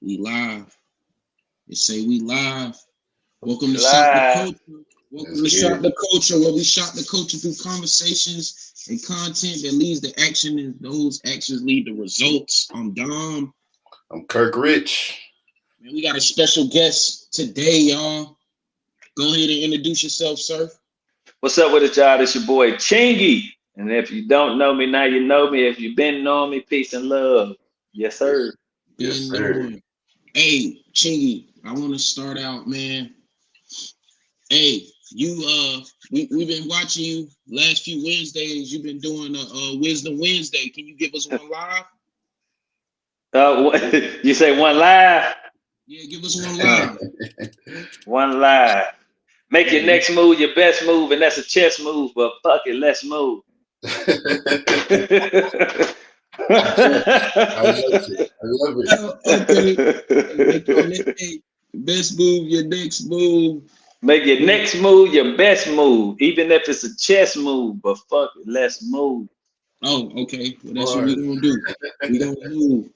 We live. They say we live. Welcome to Shock the Live. Culture. Welcome to Shock the Culture, where we shock the culture through conversations and content that leads to action, and those actions lead to results. I'm Dom. I'm Kirk Rich. Man, we got a special guest today, y'all. Go ahead and introduce yourself, sir. What's up with it, y'all? It's your boy Chingy. And if you don't know me, now you know me. If you've been knowing me, peace and love. Yes, sir. Yes, sir. Hey, Chingy, I want to start out, man. Hey, we've been watching you last few Wednesdays. You've been doing a Wisdom Wednesday. Can you give us one live? You say one live? Yeah, give us one live. One live. Make your next move your best move, and that's a chess move, but fuck it, let's move. I love it. Okay. Best move, your next move. Make your next move your best move, even if it's a chess move, but fuck it, let's move. Oh, okay. Well, that's what we're gonna do. We're gonna move.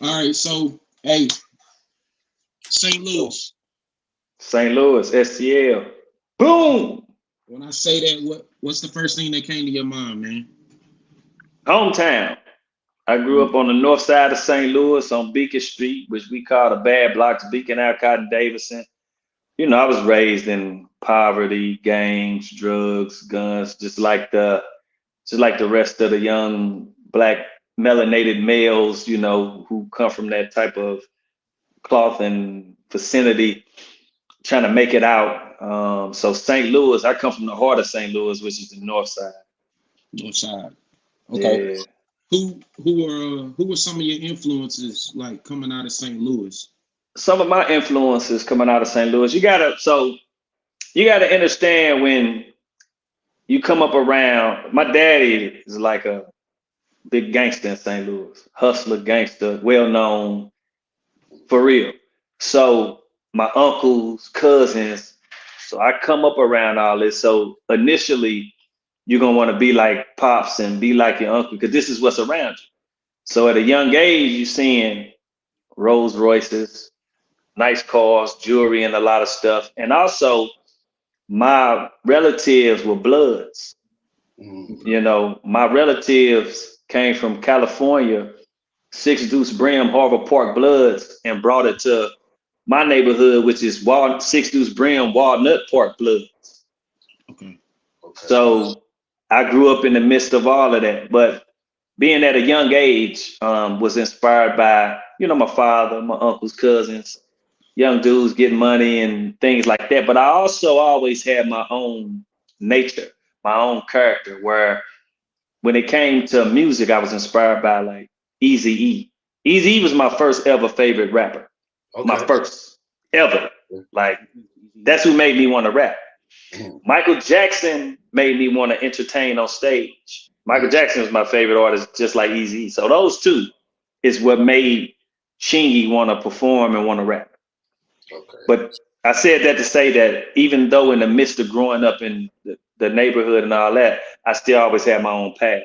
All right, so hey, St. Louis. St. Louis, STL. Boom! When I say that, what's the first thing that came to your mind, man? Hometown. I grew up on the north side of St. Louis on Beacon Street, which we call the bad blocks, Beacon, Alcott, and Davidson. You know, I was raised in poverty, gangs, drugs, guns, just like the rest of the young black melanated males, you know, who come from that type of cloth and vicinity, trying to make it out. So St. Louis, I come from the heart of St. Louis, which is the north side. North side. Okay. Yeah. Who were some of your influences like coming out of St. Louis? Some of my influences coming out of St. Louis, you gotta understand when you come up around. My daddy is like a big gangster in St. Louis, hustler, gangster, well known for real. So my uncles, cousins, so I come up around all this. So initially, you're gonna want to be like pops and be like your uncle because this is what's around you. So at a young age, you're seeing Rolls Royces, nice cars, jewelry, and a lot of stuff. And also, my relatives were Bloods. You know, my relatives came from California, Six Deuce Brim, Harbor Park Bloods, and brought it to my neighborhood, which is Six Deuce Brim, Walnut Park Bloods. Okay. So I grew up in the midst of all of that. But being at a young age, was inspired by, you know, my father, my uncles, cousins, young dudes getting money and things like that. But I also always had my own nature, my own character, where when it came to music, I was inspired by like Eazy-E. Eazy-E was my first ever favorite rapper. Okay. My first ever. Like, that's who made me want to rap. Michael Jackson made me want to entertain on stage. Michael Jackson was my favorite artist, just like Eazy-E. So those two is what made Chingy want to perform and want to rap. Okay. But I said that to say that even though in the midst of growing up in the neighborhood and all that, I still always had my own path.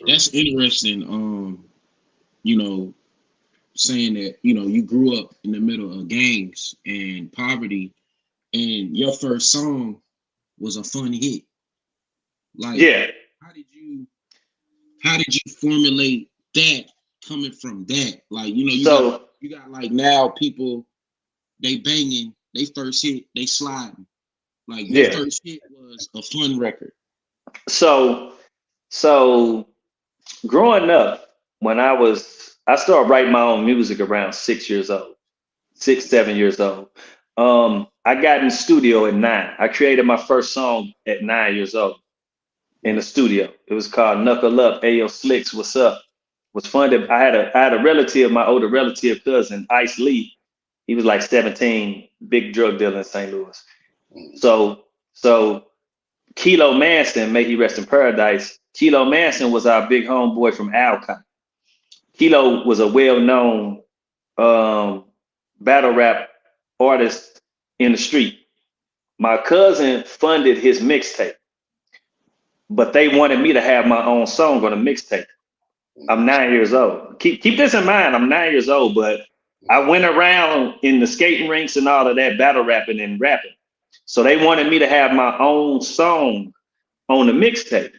That's interesting. You know, saying that, you know, you grew up in the middle of gangs and poverty, and your first song was a fun hit. Like, yeah. How did you formulate that coming from that? Like, you know, you got like now people, they banging, they first hit, they sliding. Like your first hit was a fun record. So growing up, when I started writing my own music around 6 years old, 7 years old. I got in the studio at 9. I created my first song at 9 years old in the studio. It was called Knuckle Up, Ayo Slicks, What's Up? Was fun. I had a relative, my older relative cousin, Ice Lee. He was like 17, big drug dealer in St. Louis. So Kilo Manson, may he rest in paradise. Kilo Manson was our big homeboy from Alcott. Kilo was a well-known battle rap artist in the street. My cousin funded his mixtape, but they wanted me to have my own song on a mixtape. I'm 9 years old. keep this in mind. I'm 9 years old, but I went around in the skating rinks and all of that, battle rapping and rapping. So they wanted me to have my own song on the mixtape.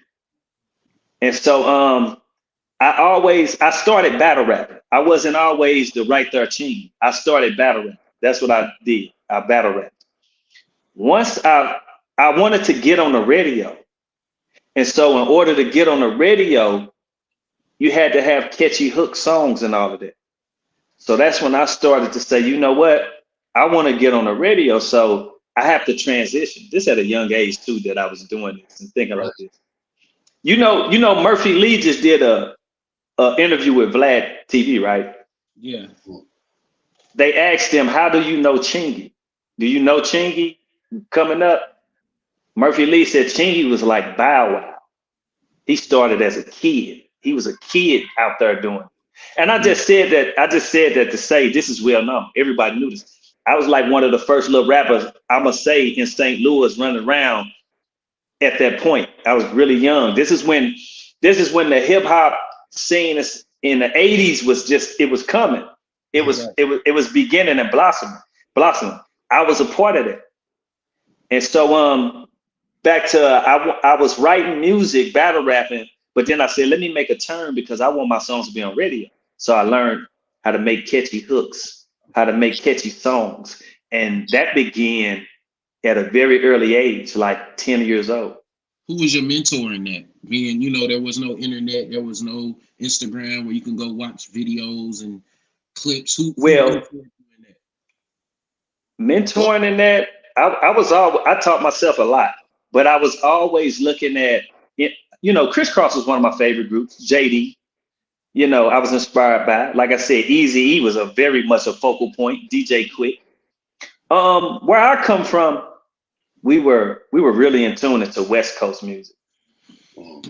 And so I started battle rapping. I wasn't always the right there Chingy. I started battle rapping. That's what I did. I battle rapped. Once I wanted to get on the radio. And so in order to get on the radio, you had to have catchy hook songs and all of that. So that's when I started to say, you know what? I want to get on the radio. So I have to transition. This at a young age too, that I was doing this and thinking like this. You know, Murphy Lee just did a interview with Vlad TV, right? Yeah. They asked him, how do you know Chingy? Do you know Chingy coming up? Murphy Lee said Chingy was like Bow Wow. He started as a kid. He was a kid out there doing it. And I just said that to say this is well known. Everybody knew this. I was like one of the first little rappers, I must say, in St. Louis running around at that point. I was really young. This is when the hip hop scene in the 80s was coming. It was beginning and blossoming. I was a part of that. And so back to I was writing music, battle rapping, but then I said, let me make a turn because I want my songs to be on radio. So I learned how to make catchy hooks, how to make catchy songs. And that began at a very early age, like 10 years old. Who was your mentor in that? Being, you know, there was no internet, there was no Instagram where you can go watch videos and clips. Who mentoring in that? I taught myself a lot, but I was always looking at it. You know, Crisscross was one of my favorite groups. JD, you know, I was inspired by. Like I said, Eazy-E was very much a focal point. DJ Quick. Where I come from, we were really in tune into West Coast music. You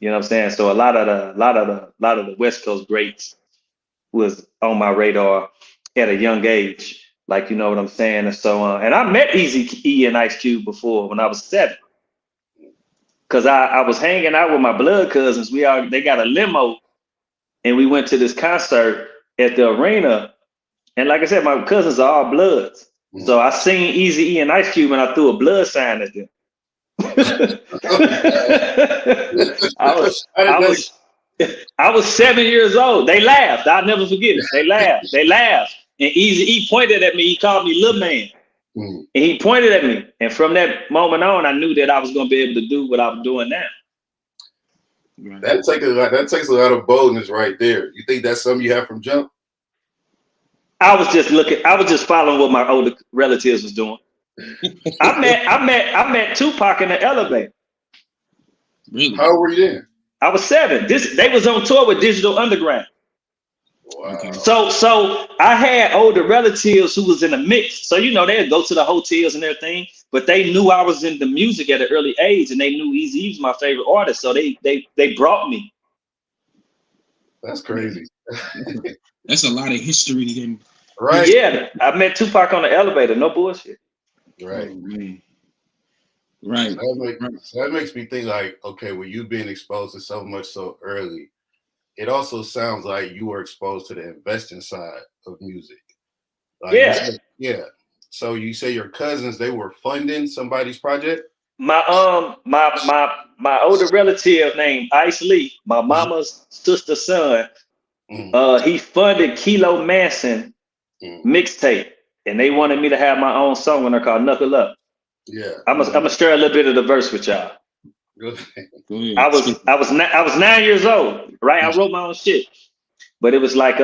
know what I'm saying? So a lot of the West Coast greats was on my radar at a young age. Like, you know what I'm saying? And so and I met Eazy-E and Ice Cube before when I was 7. Cause I was hanging out with my blood cousins. They got a limo and we went to this concert at the arena. And like I said, my cousins are all bloods. So I seen Eazy-E and Ice Cube and I threw a blood sign at them. I was 7 years old. They laughed. I'll never forget it. They laughed. And Eazy-E pointed at me. He called me little man. And he pointed at me. And from that moment on, I knew that I was going to be able to do what I'm doing now. Right. That takes a lot of boldness right there. You think that's something you have from jump? I was just following what my older relatives was doing. I met Tupac in the elevator. Really? How old were you then? I was 7. They was on tour with Digital Underground. Wow. Okay. So I had older relatives who was in the mix. So, you know, they'd go to the hotels and everything, but they knew I was in the music at an early age and they knew Eazy-E was my favorite artist. So they brought me. That's crazy. That's a lot of history. And right. Yeah, I met Tupac on the elevator. No bullshit. Right. Oh, man. Right. So that makes me think like, okay, well, you being exposed to so much so early, it also sounds like you were exposed to the investing side of music. Like, yeah. So you say your cousins, they were funding somebody's project? My older relative named Ice Lee, my mama's sister's son, he funded Kilo Manson mixtape, and they wanted me to have my own song on there called Knuckle Up. Yeah. I'm gonna share a little bit of the verse with y'all. Good. I was 9 years old, right? I wrote my own shit, but it was like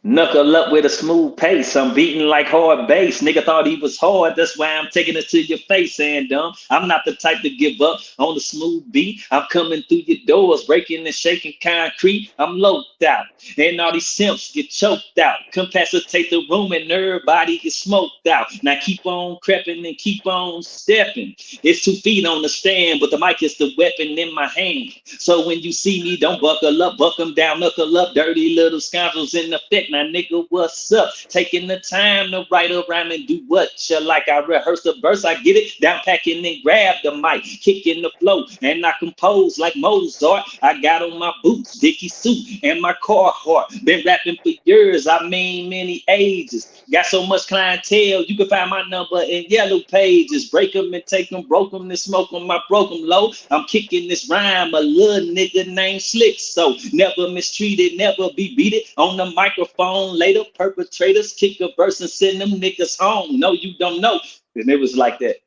knuckle up with a smooth pace. I'm beating like hard bass. Nigga thought he was hard. That's why I'm taking it to your face, and dumb. I'm not the type to give up on the smooth beat. I'm coming through your doors, breaking and shaking concrete. I'm loped out, and all these simps get choked out. Capacitate the room, and everybody get smoked out. Now keep on creeping and keep on stepping. It's 2 feet on the stand, but the mic is the weapon in my hand. So when you see me, don't buckle up, buck them down, knuckle up. Dirty little scoundrels in effect. now nigga, what's up? Taking the time to write a rhyme and do what you like. I rehearse the verse, I get it down packing and grab the mic, kicking the flow, and I compose like Mozart. I got on my boots, Dickie suit, and my Carhartt. Been rapping for years, I mean many ages. Got so much clientele, you can find my number in yellow pages. Break them and take them, broke them and smoke them, I broke them low. I'm kicking this rhyme, a little nigga named Slick. So never mistreated, never be beat it on the microphone. Later perpetrators kick a verse and send them niggas home. No, you don't know. And it was like that.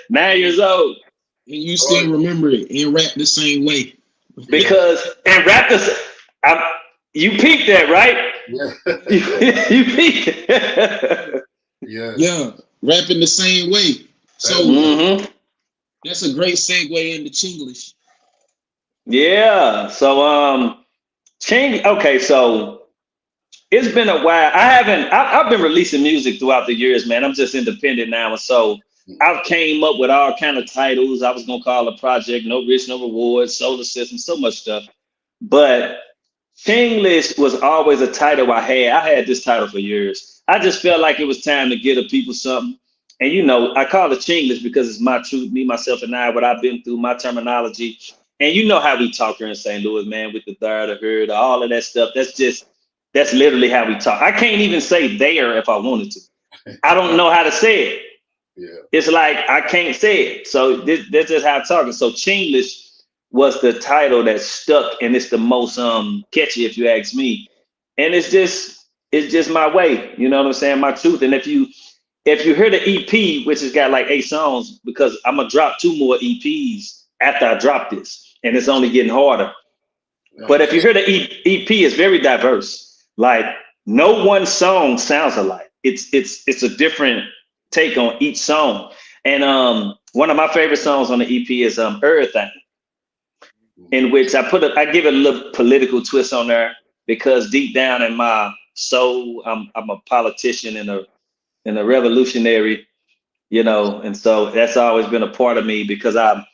9 years old. And you still remember it and rap the same way. Because and rap this, you peeped that, right? Yeah. You peeped. Yeah, rapping the same way. So that's a great segue into Chinglish. Yeah. So Chingy, okay, so it's been a while. I've been releasing music throughout the years, man. I'm just independent now. And so I've came up with all kind of titles. I was gonna call a project No Risk, No Reward, Solar System, so much stuff. But Chinglish was always a title I had. I had this title for years. I just felt like it was time to give the people something. And you know, I call it Chinglish because it's my truth, me, myself, and I, what I've been through, my terminology. And you know how we talk here in St. Louis, man, with the Thurr, the Herd, all of that stuff. That's literally how we talk. I can't even say there if I wanted to. I don't know how to say it. Yeah. It's like I can't say it. So that's just how I'm talking. So Chinglish was the title that stuck, and it's the most catchy, if you ask me. And it's just my way. You know what I'm saying? My truth. And if you hear the EP, which has got like 8 songs, because I'm gonna drop 2 more EPs after I drop this, and it's only getting harder. But if you hear the EP, it's very diverse. Like no one song sounds alike. It's a different take on each song. And one of my favorite songs on the EP is Everything, in which I give it a little political twist on there, because deep down in my soul, I'm a politician and a revolutionary, you know, and so that's always been a part of me, because I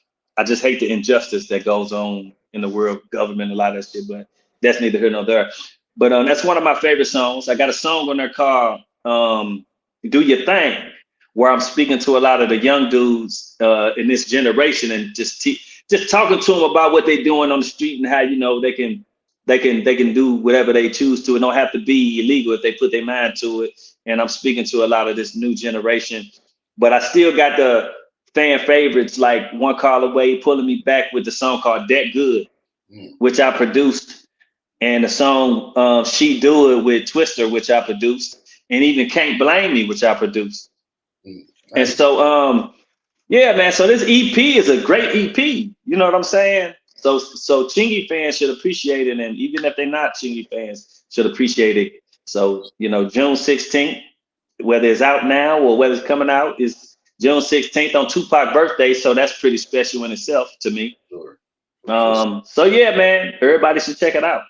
just hate the injustice that goes on in the world, government, a lot of that shit, but that's neither here nor there. But that's one of my favorite songs. I got a song on there called Do Your Thing, where I'm speaking to a lot of the young dudes in this generation, and just talking to them about what they're doing on the street and how, you know, they can do whatever they choose to. It don't have to be illegal if they put their mind to it. And I'm speaking to a lot of this new generation, but I still got the fan favorites like One Call Away, pulling me back with the song called That Good, which I produced, and the song She Do It with Twister, which I produced, and even Can't Blame Me, which I produced. And so, yeah, man, so this EP is a great EP. You know what I'm saying? So Chingy fans should appreciate it, and even if they're not Chingy fans, should appreciate it. So, you know, June 16th, whether it's out now or whether it's coming out, is June 16th on Tupac's birthday. So that's pretty special in itself to me. Sure. So yeah, man, everybody should check it out.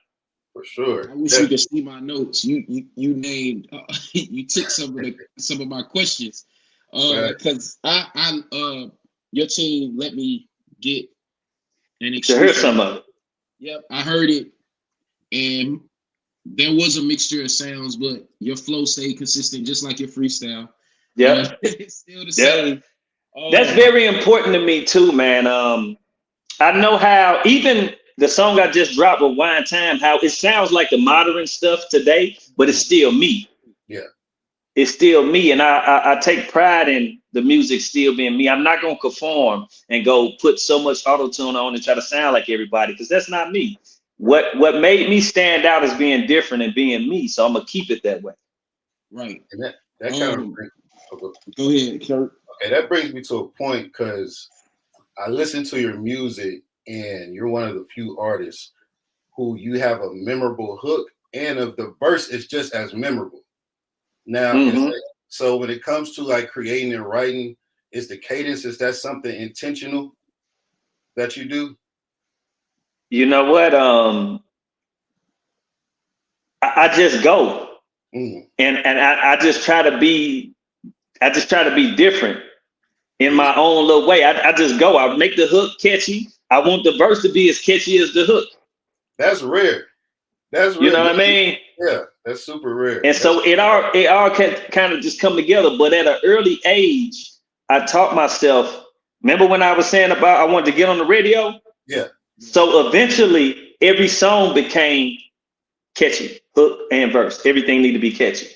For sure. I wish you could see my notes. You named you took some of my questions. Because your team let me get an excuse. To hear some of it. Yep, I heard it, and there was a mixture of sounds, but your flow stayed consistent, just like your freestyle. Yeah, it's still the same. That's very important to me too, man. I know how even the song I just dropped with Wine Time, how it sounds like the modern stuff today, but it's still me. Yeah. It's still me, and I take pride in the music still being me. I'm not gonna conform and go put so much auto-tune on and try to sound like everybody, because that's not me. What made me stand out is being different and being me. So I'm gonna keep it that way. Right. And that kind of go ahead, Kurt. Okay, that brings me to a point, because I listen to your music, and you're one of the few artists who you have a memorable hook, and of the verse is just as memorable. Now, so when it comes to like creating and writing, is the cadence, is that something intentional that you do? You know what? I just go, and I just try to be different in my own little way. I just go. I make the hook catchy. I want the verse to be as catchy as the hook. That's rare. That's you know what I mean? Yeah, that's super rare. And so it all can kind of just come together. But at an early age, I taught myself. Remember when I was saying about I wanted to get on the radio? Yeah. So eventually, every song became catchy, hook and verse. Everything needed to be catchy.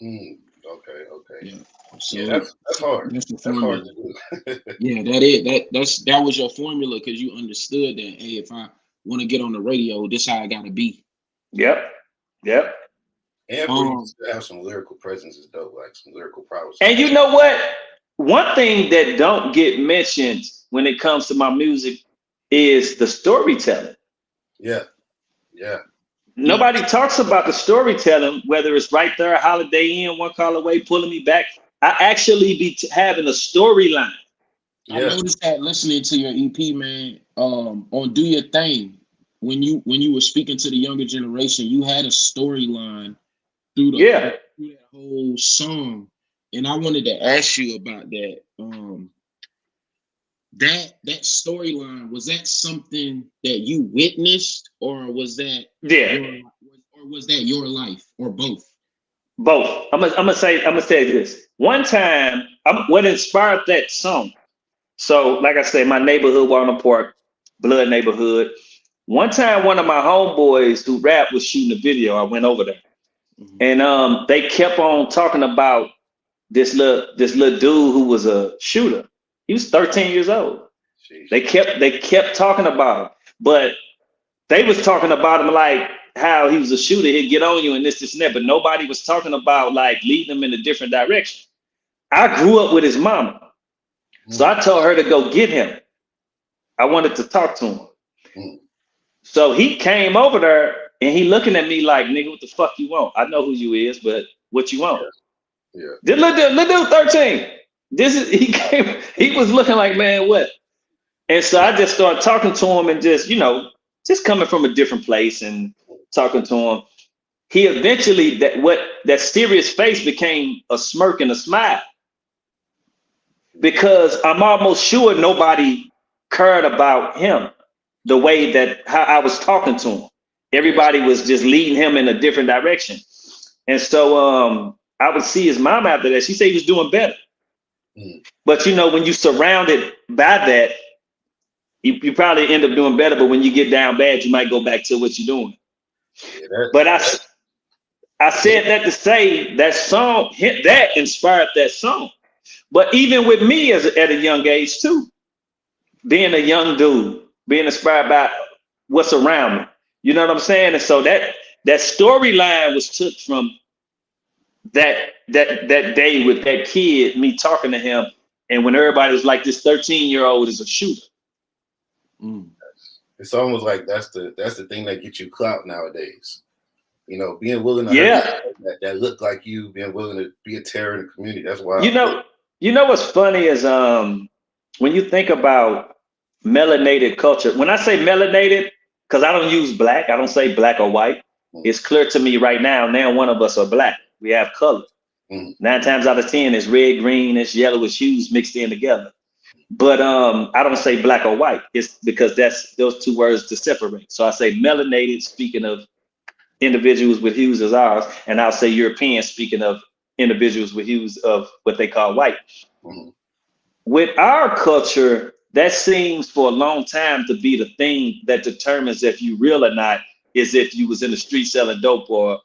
Okay. Yeah. So Yeah, that's hard. That's the That's formula. hard to do. Yeah, that was your formula because you understood that. Hey, if I want to get on the radio, this how I gotta be. Yep. And for you to have some lyrical presence is dope, like some lyrical prowess. And you know what? One thing that don't get mentioned when it comes to my music is the storytelling. Yeah. Nobody talks about the storytelling, whether it's Right There, Holiday Inn, One Call Away, Pulling Me Back. I actually be having a storyline. I noticed that listening to your EP, man, on Do Your Thing, when you were speaking to the younger generation, you had a storyline through that whole song. And I wanted to ask you about that. That storyline, was that something that you witnessed, or was that your life, or both? Both. I'm gonna say this. One time, what inspired that song? So, like I said, my neighborhood, Walnut Park, blood neighborhood. One time, one of my homeboys who rap was shooting a video. I went over there, and they kept on talking about this little dude who was a shooter. He was 13 years old. Jeez. They kept talking about him, but they was talking about him like how he was a shooter. He'd get on you and this and that, but nobody was talking about like leading him in a different direction. I grew up with his mama. So I told her to go get him. I wanted to talk to him. So he came over there and he looking at me like, nigga, what the fuck you want? I know who you is, but what you want? Yeah. This little dude 13. He was looking like, man, what? And so I just started talking to him and just coming from a different place and talking to him. He eventually, that serious face became a smirk and a smile. Because I'm almost sure nobody cared about him the way that how I was talking to him. Everybody was just leading him in a different direction. And so I would see his mom after that. She said he was doing better. But when you surrounded by that, you probably end up doing better. But when you get down bad, you might go back to what you're doing. But I said that to say that song, that inspired that song. But even with me at a young age too, being a young dude, being inspired by what's around me, you know what I'm saying? And so that storyline was took from that day with that kid, me talking to him, and when everybody was like, this 13-year-old is a shooter. It's almost like that's the thing that gets you clout nowadays. Being willing to that look like you, being willing to be a terror in the community. That's why. You know what's funny is when you think about melanated culture. When I say melanated, because I don't use black, I don't say black or white. It's clear to me right now. Now one of us are black. We have color. 9 times out of 10, it's red, green, it's yellowish hues mixed in together. But I don't say black or white. It's because that's those two words to separate. So I say melanated, speaking of individuals with hues as ours, and I'll say European, speaking of individuals with hues of what they call white. With our culture, that seems for a long time to be the thing that determines if you real or not, is if you was in the street selling dope or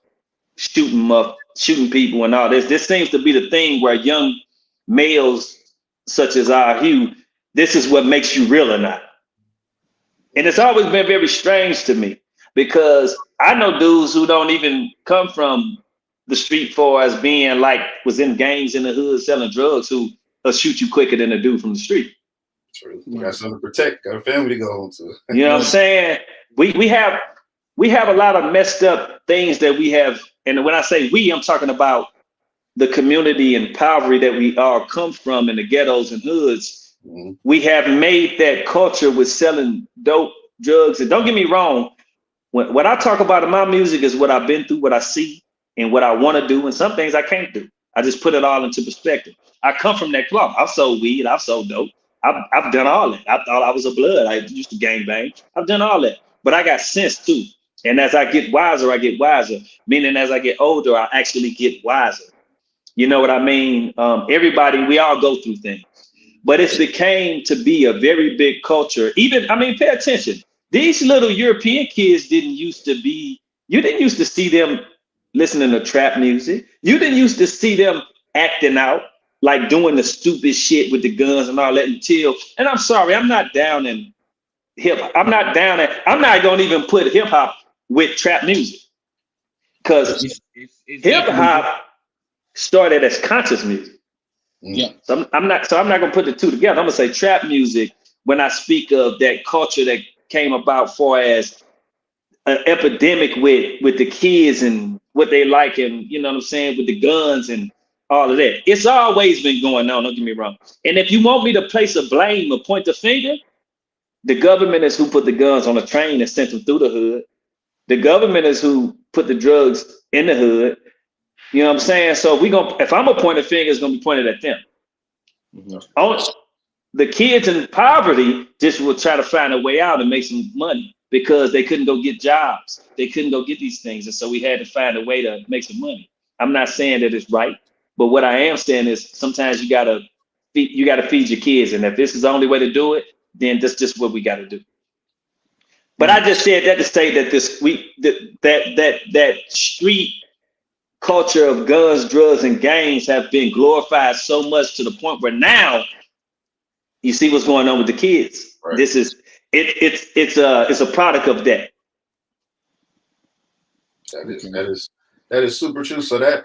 shooting people and all this. This seems to be the thing where young males such as our hue, this is what makes you real or not. And it's always been very strange to me because I know dudes who don't even come from the street for as being like was in gangs in the hood selling drugs who will shoot you quicker than a dude from the street. True. You got something to protect, got a family to go home to. You know what I'm saying? We have a lot of messed up things that we have, and when I say we, I'm talking about the community and poverty that we all come from in the ghettos and hoods. We have made that culture with selling dope, drugs, and don't get me wrong, what I talk about in my music is what I've been through, what I see, and what I want to do, and some things I can't do. I just put it all into perspective. I come from that cloth. I've sold weed. I've sold dope. I've done all that. I thought I was a blood. I used to gangbang. I've done all that. But I got sense too. And as I get wiser, I get wiser. Meaning as I get older, I actually get wiser. You know what I mean? Everybody, we all go through things. But it's became to be a very big culture. Even, I mean, pay attention. These little European kids didn't used to be, you didn't used to see them listening to trap music. You didn't used to see them acting out, like doing the stupid shit with the guns and all that until, and I'm sorry, I'm not down in I'm not gonna even put hip hop with trap music. Because hip hop started as conscious music. Yeah. So I'm not gonna put the two together. I'm gonna say trap music when I speak of that culture that came about for as an epidemic with the kids and what they like, and you know what I'm saying, with the guns and all of that. It's always been going on, don't get me wrong. And if you want me to place a blame or point the finger, the government is who put the guns on the train and sent them through the hood. The government is who put the drugs in the hood. You know what I'm saying? So if I'm gonna point a finger, it's gonna be pointed at them. Mm-hmm. The kids in poverty just will try to find a way out and make some money because they couldn't go get jobs. They couldn't go get these things. And so we had to find a way to make some money. I'm not saying that it's right, but what I am saying is sometimes you gotta feed your kids. And if this is the only way to do it, then that's just what we gotta do. But I just said that to say that that street culture of guns, drugs, and gangs have been glorified so much to the point where now you see what's going on with the kids. Right. This is it's a product of that. That is super true. So that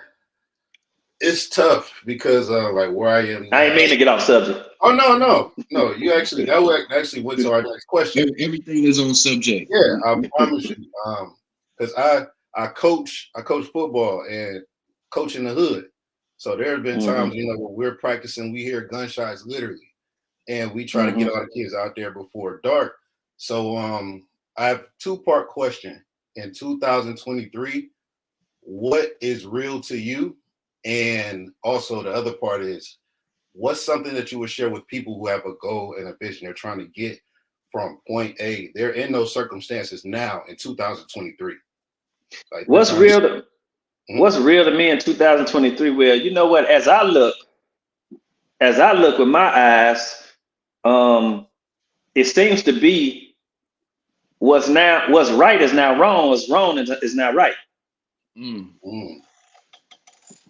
it's tough because like where I am now, I ain't mean to get off subject. Oh no. You actually went to our next question. Everything is on subject. Yeah, I promise you. Because I coach football and coach in the hood. So there have been times, when we're practicing, we hear gunshots literally, and we try to get all the kids out there before dark. So I have a 2-part question. In 2023, what is real to you? And also the other part is, what's something that you would share with people who have a goal and a vision they're trying to get from point A? They're in those circumstances now in 2023. Like, what's real to me in 2023? Well, you know what? As I look with my eyes, it seems to be what's right is now wrong. What's wrong is now right.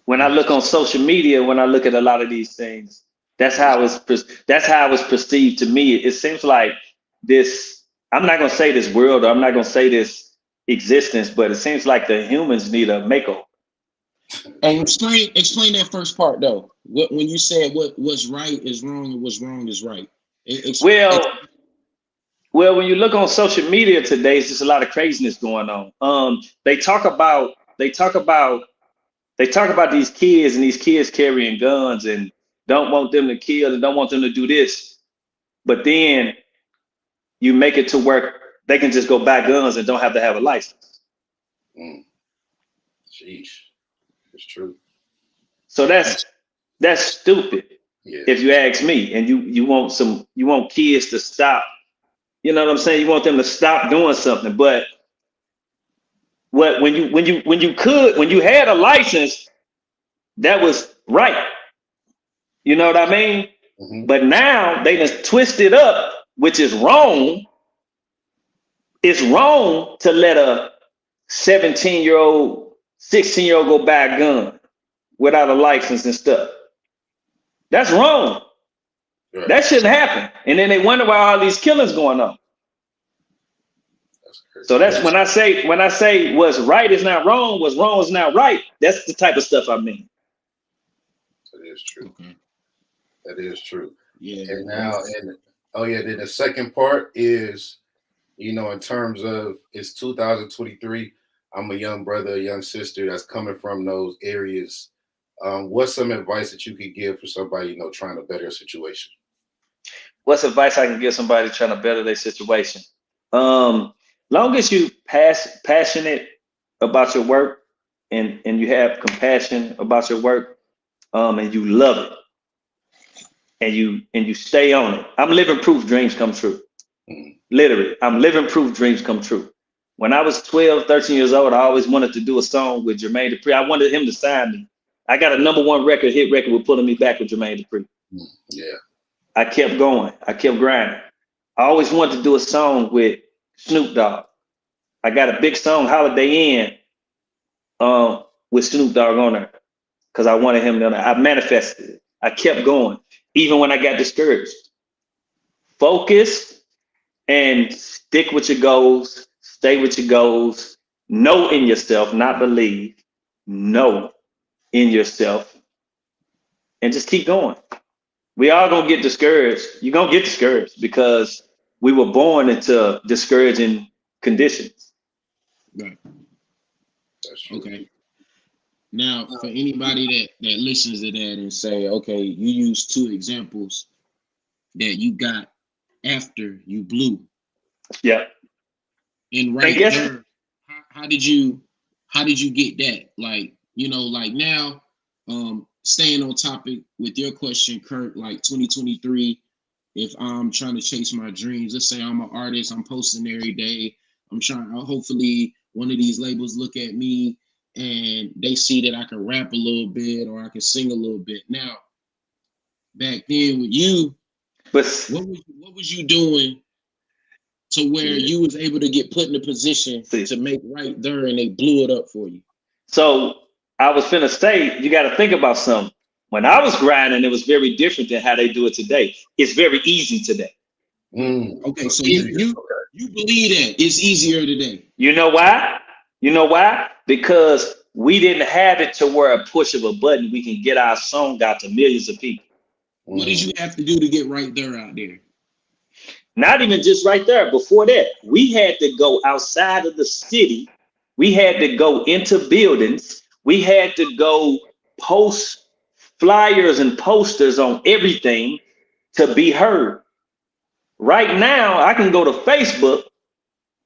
When I look on social media, when I look at a lot of these things, that's how it's perceived to me. It seems like this. I'm not gonna say this world, or I'm not gonna say this existence, but it seems like the humans need a makeover. And explain that first part though. When you said what's right is wrong and what's wrong is right. Well, when you look on social media today, it's just a lot of craziness going on. They talk about these kids and these kids carrying guns and don't want them to kill and don't want them to do this. But then you make it to where they can just go buy guns and don't have to have a license. Sheesh. It's true. So that's stupid. Yeah. If you ask me, and you want kids to stop, you know what I'm saying? You want them to stop doing something. But when you had a license, that was right. You know what I mean? But now they just twist it up, which is wrong. It's wrong to let a 17-year-old, 16-year-old go buy a gun without a license and stuff. That's wrong. Right. That shouldn't happen. And then they wonder why all these killings going on. So that's when I say what's right is not wrong, what's wrong is not right. That's the type of stuff I mean. That is true. Okay. That is true. Yeah. And then the second part is, in terms of it's 2023, I'm a young brother, a young sister that's coming from those areas. What's some advice that you could give for somebody, trying to better a situation? What's advice I can give somebody trying to better their situation? Long as you passionate about your work and you have compassion about your work, and you love it, and you stay on it. I'm living proof dreams come true. Literally, I'm living proof dreams come true. When I was 12, 13 years old, I always wanted to do a song with Jermaine Dupri. I wanted him to sign me. I got a #1 hit record with Pulling Me Back with Jermaine Dupri. Yeah. I kept going. I kept grinding. I always wanted to do a song with Snoop Dogg. I got a big song, Holiday Inn, with Snoop Dogg on there because I wanted him to. I manifested it. I kept going, even when I got discouraged. Focus and stick with your goals. Stay with your goals. Know in yourself, not believe. Know in yourself, and just keep going. We all gonna get discouraged. You're gonna get discouraged because we were born into discouraging conditions. Right. Okay. Now, for anybody that listens to that and say, okay, you use 2 examples that you got after you blew. Yeah. And right there, how did you get that? Like, you know, like now, staying on topic with your question, Kurt, like 2023, if I'm trying to chase my dreams, let's say I'm an artist, I'm posting every day, I'm trying, hopefully one of these labels look at me and they see that I can rap a little bit or I can sing a little bit. Now, back then with you, what was you doing to where you was able to get put in a position to make right there and they blew it up for you? So I was finna say, you got to think about something. When I was grinding, it was very different than how they do it today. It's very easy today. Okay, so you believe that it's easier today. You know why? You know why? Because we didn't have it to where a push of a button, we can get our song out to millions of people. What did you have to do to get right there out there? Not even just right there. Before that, we had to go outside of the city. We had to go into buildings. We had to go post flyers and posters on everything to be heard. Right now, I can go to Facebook,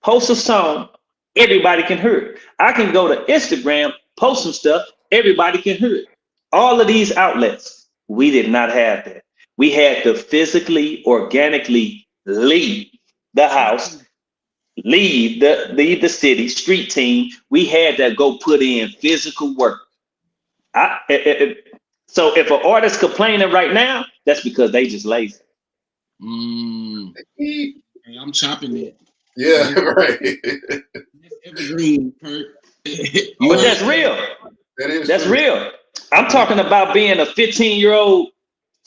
post a song, everybody can hear it. I can go to Instagram, post some stuff, everybody can hear it. All of these outlets, we did not have that. We had to physically, organically leave the house, leave the city, street team. We had to go put in physical work. So if an artist complaining right now, that's because they just lazy. Hey, I'm chopping it. Yeah, right. Evergreen, Kurt. But that's real. That's real. I'm talking about being a 15-year-old,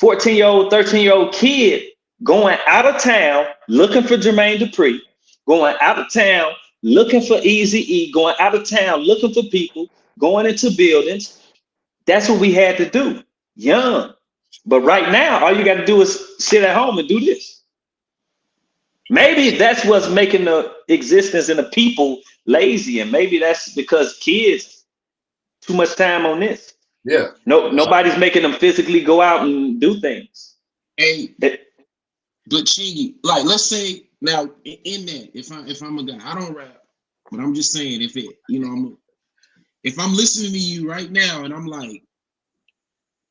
14-year-old, 13-year-old kid going out of town looking for Jermaine Dupri, going out of town looking for Eazy-E, going out of town looking for people, going into buildings. That's what we had to do, young. But right now, all you got to do is sit at home and do this. Maybe that's what's making the existence and the people lazy, and maybe that's because kids too much time on this. Yeah. Nobody's making them physically go out and do things. Hey, but Chingy, like, let's say now in that, if I'm a guy, I don't rap, but I'm just saying if I'm listening to you right now and I'm like,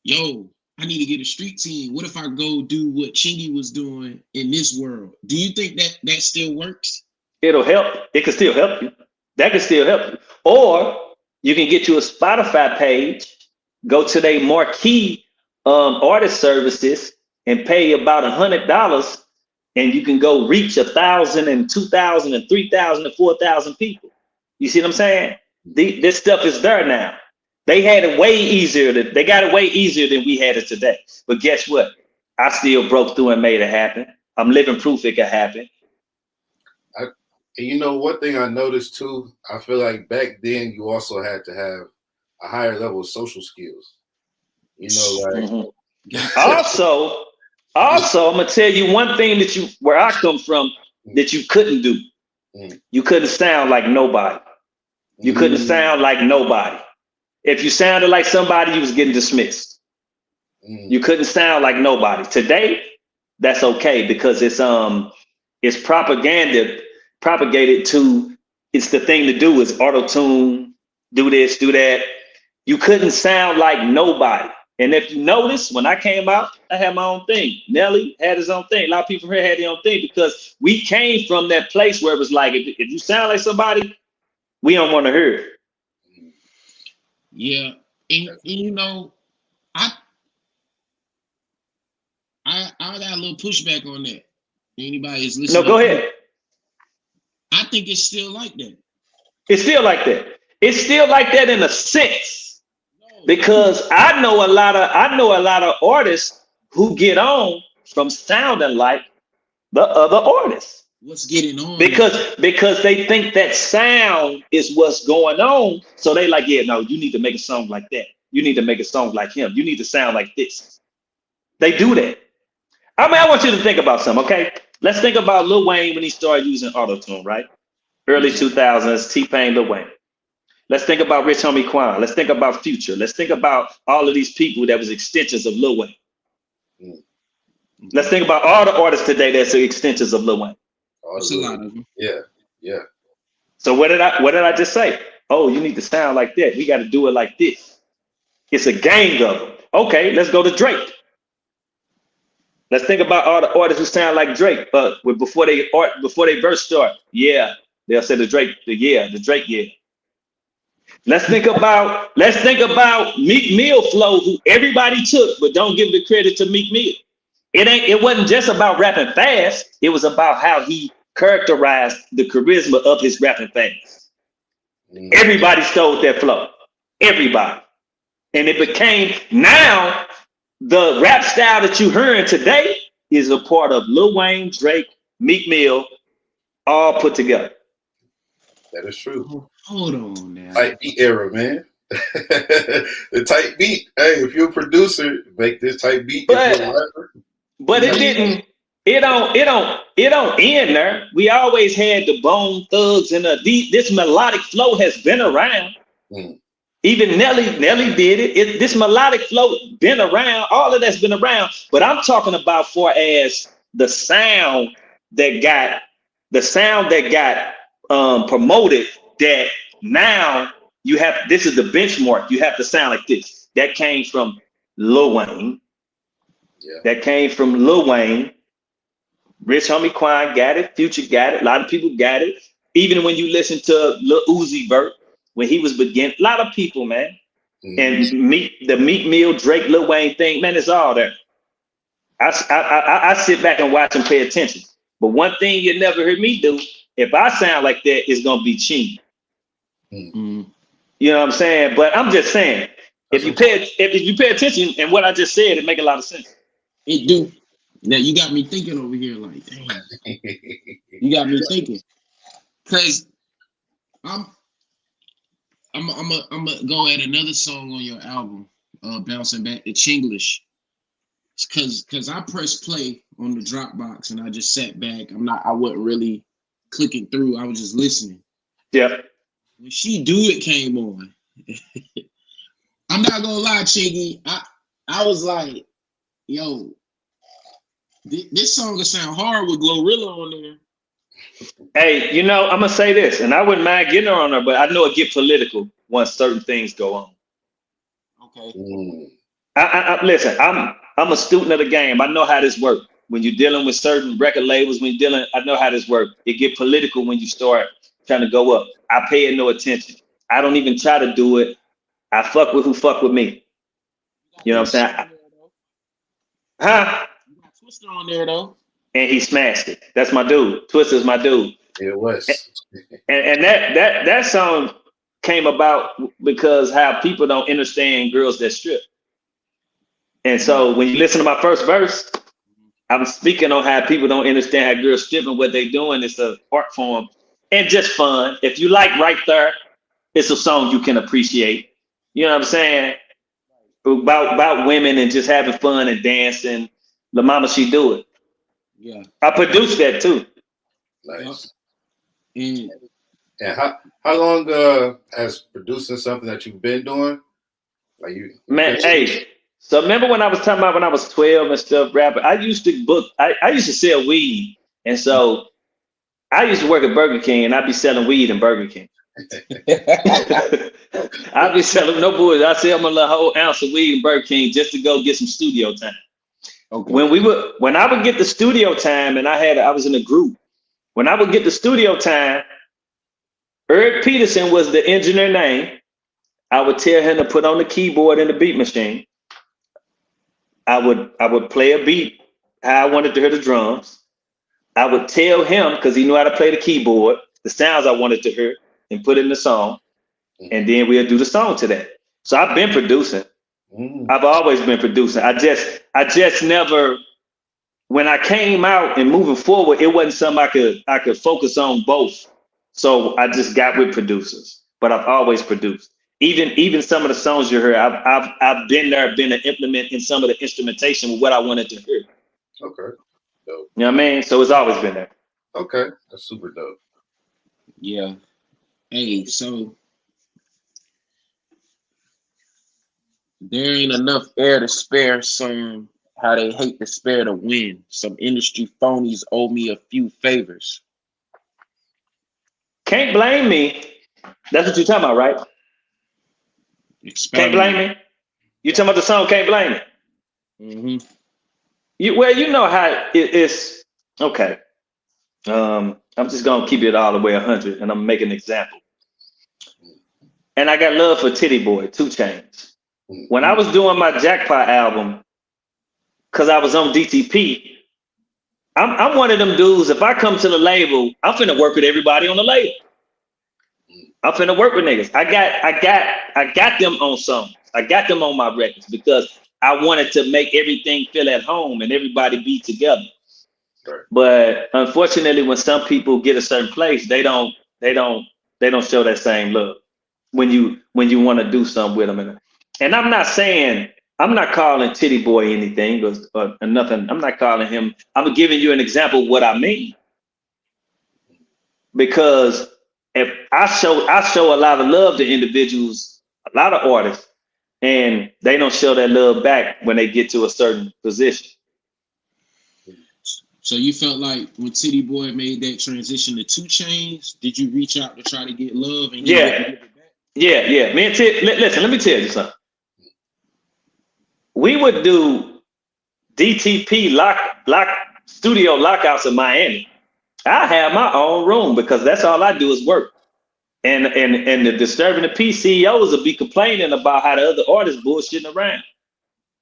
yo, I need to get a street team. What if I go do what Chingy was doing in this world? Do you think that still works? It'll help. It can still help you. That can still help you. Or you can get you a Spotify page, go to their marquee artist services and pay about $100, and you can go reach 1,000 and 2,000 and 3,000 and 4,000 people. You see what I'm saying? This stuff is there now. They had it way easier. They got it way easier than we had it today. But guess what? I still broke through and made it happen. I'm living proof it could happen. You know, one thing I noticed too, I feel like back then you also had to have a higher level of social skills. You know, like also, I'm gonna tell you one thing where I come from that you couldn't do. You couldn't sound like nobody. You couldn't sound like nobody. If you sounded like somebody, you was getting dismissed. You couldn't sound like nobody. Today, that's okay because it's propagated to, it's the thing to do is auto-tune, do this, do that. You couldn't sound like nobody. And if you notice, when I came out, I had my own thing. Nelly had his own thing. A lot of people here had their own thing because we came from that place where it was like, if you sound like somebody, we don't want to hear it. Yeah, and you know, I got a little pushback on that. Anybody is listening? No, go ahead. I think it's still like that. It's still like that. It's still like that in a sense, because I know a lot of artists who get on from sounding like the other artists. What's getting on? Because they think that sound is what's going on. So they like, yeah, no, you need to make a song like that. You need to make a song like him. You need to sound like this. They do that. I mean, I want you to think about something, okay? Let's think about Lil Wayne when he started using auto-tune, right? Early 2000s, T-Pain, Lil Wayne. Let's think about Rich Homie Quan. Let's think about Future. Let's think about all of these people that was extensions of Lil Wayne. Let's think about all the artists today that's extensions of Lil Wayne. That's a lot of them. Yeah. So what did I just say? Oh, you need to sound like that. We got to do it like this. It's a gang of them. Okay, let's go to Drake. Let's think about all the artists who sound like Drake, but before they verse start, yeah, they'll say the Drake, yeah. Let's think about Meek Mill flow, who everybody took, but don't give the credit to Meek Mill. It wasn't just about rapping fast. It was about how he characterized the charisma of his rapping fast. Everybody stole that flow. Everybody. And it became, now the rap style that you're hearing today is a part of Lil Wayne, Drake, Meek Mill, all put together. That is true. Hold on now. Tight beat era, man. The tight beat. Hey, if you're a producer, make this tight beat. But it don't end there. We always had the Bone Thugs and this melodic flow has been around. Even Nelly did it. This melodic flow been around. All of that's been around. But I'm talking about for as the sound that got promoted. That now you have. This is the benchmark. You have to sound like this. That came from Lil Wayne. Yeah. That came from Lil Wayne. Rich Homie Quan got it. Future got it. A lot of people got it. Even when you listen to Lil Uzi Vert, when he was beginning, a lot of people, man. And the Meek Mill, Drake, Lil Wayne thing, man, it's all there. I sit back and watch and pay attention. But one thing you never heard me do, if I sound like that, it's gonna be Chingy. You know what I'm saying? But I'm just saying, if you pay attention and what I just said, it make a lot of sense. It do. Now you got me thinking over here, like, damn. You got me thinking, cause I'm gonna go at another song on your album, bouncing back to Chinglish, cause I pressed play on the Dropbox and I just sat back. I wasn't really clicking through. I was just listening. Yeah. When She Do It came on, I'm not gonna lie, Chingy. I was like, yo, this song will sound hard with Glorilla on there. Hey, you know, I'm gonna say this, and I wouldn't mind getting her on there, but I know it get political once certain things go on. Okay. I listen. I'm a student of the game. I know how this works. When you're dealing with certain record labels, I know how this works. It get political when you start trying to go up. I pay it no attention. I don't even try to do it. I fuck with who fuck with me. You know what I'm saying? Huh? You got Twister on there though. And he smashed it. That's my dude. Twister's my dude. It was. And that song came about because how people don't understand girls that strip. And so when you listen to my first verse, I'm speaking on how people don't understand how girls strip and what they're doing. It's an art form and just fun. If you like Right There, it's a song you can appreciate. You know what I'm saying? About women and just having fun and dancing. La Mama She Do It. Yeah. I produced that too. Nice. And how long has producing something that you've been doing? Like you, man, hey. So remember when I was talking about when I was 12 and stuff, rapping? I used to sell weed. And so I used to work at Burger King and I'd be selling weed in Burger King. I be selling no boys. I sell my little whole ounce of weed in Burger King just to go get some studio time. Okay. When I would get the studio time, and I was in a group. When I would get the studio time, Eric Peterson was the engineer name. I would tell him to put on the keyboard and the beat machine. I would play a beat how I wanted to hear the drums. I would tell him, because he knew how to play the keyboard, the sounds I wanted to hear, and put it in the song. And then we'll do the song to that. So I've been producing. I've always been producing. I just never, when I came out and moving forward, it wasn't something I could focus on both. So I just got with producers. But I've always produced. Even some of the songs you heard, I've been there, been an implement in some of the instrumentation with what I wanted to hear. Okay. Dope. You know what I mean? So it's always been there. Okay. That's super dope. Yeah. Hey, so there ain't enough air to spare some how they hate to spare the wind. Some industry phonies owe me a few favors. Can't blame me. That's what you're talking about, right? Can't blame me. You talking about the song Can't Blame Me? Mm-hmm. You know how it's okay. I'm just gonna keep it all the way 100, and I'm gonna make an example. And I got love for Titty Boy, 2 Chainz. When I was doing my Jackpot album, because I was on DTP, I'm one of them dudes. If I come to the label, I'm finna work with everybody on the label. I'm finna work with niggas. I got them on songs. I got them on my records because I wanted to make everything feel at home and everybody be together. Right. But unfortunately, when some people get a certain place, they don't show that same love when you want to do something with them. And I'm not calling Titty Boy anything or nothing. I'm not calling him. I'm giving you an example of what I mean. Because if I show a lot of love to individuals, a lot of artists, and they don't show that love back when they get to a certain position. So you felt like when Titty Boy made that transition to 2 Chainz, did you reach out to try to get love? And Yeah. Me and Tit, listen, let me tell you something. We would do DTP studio lockouts in Miami. I have my own room because that's all I do is work. And the Disturbing the Peace CEOs will be complaining about how the other artists bullshitting around.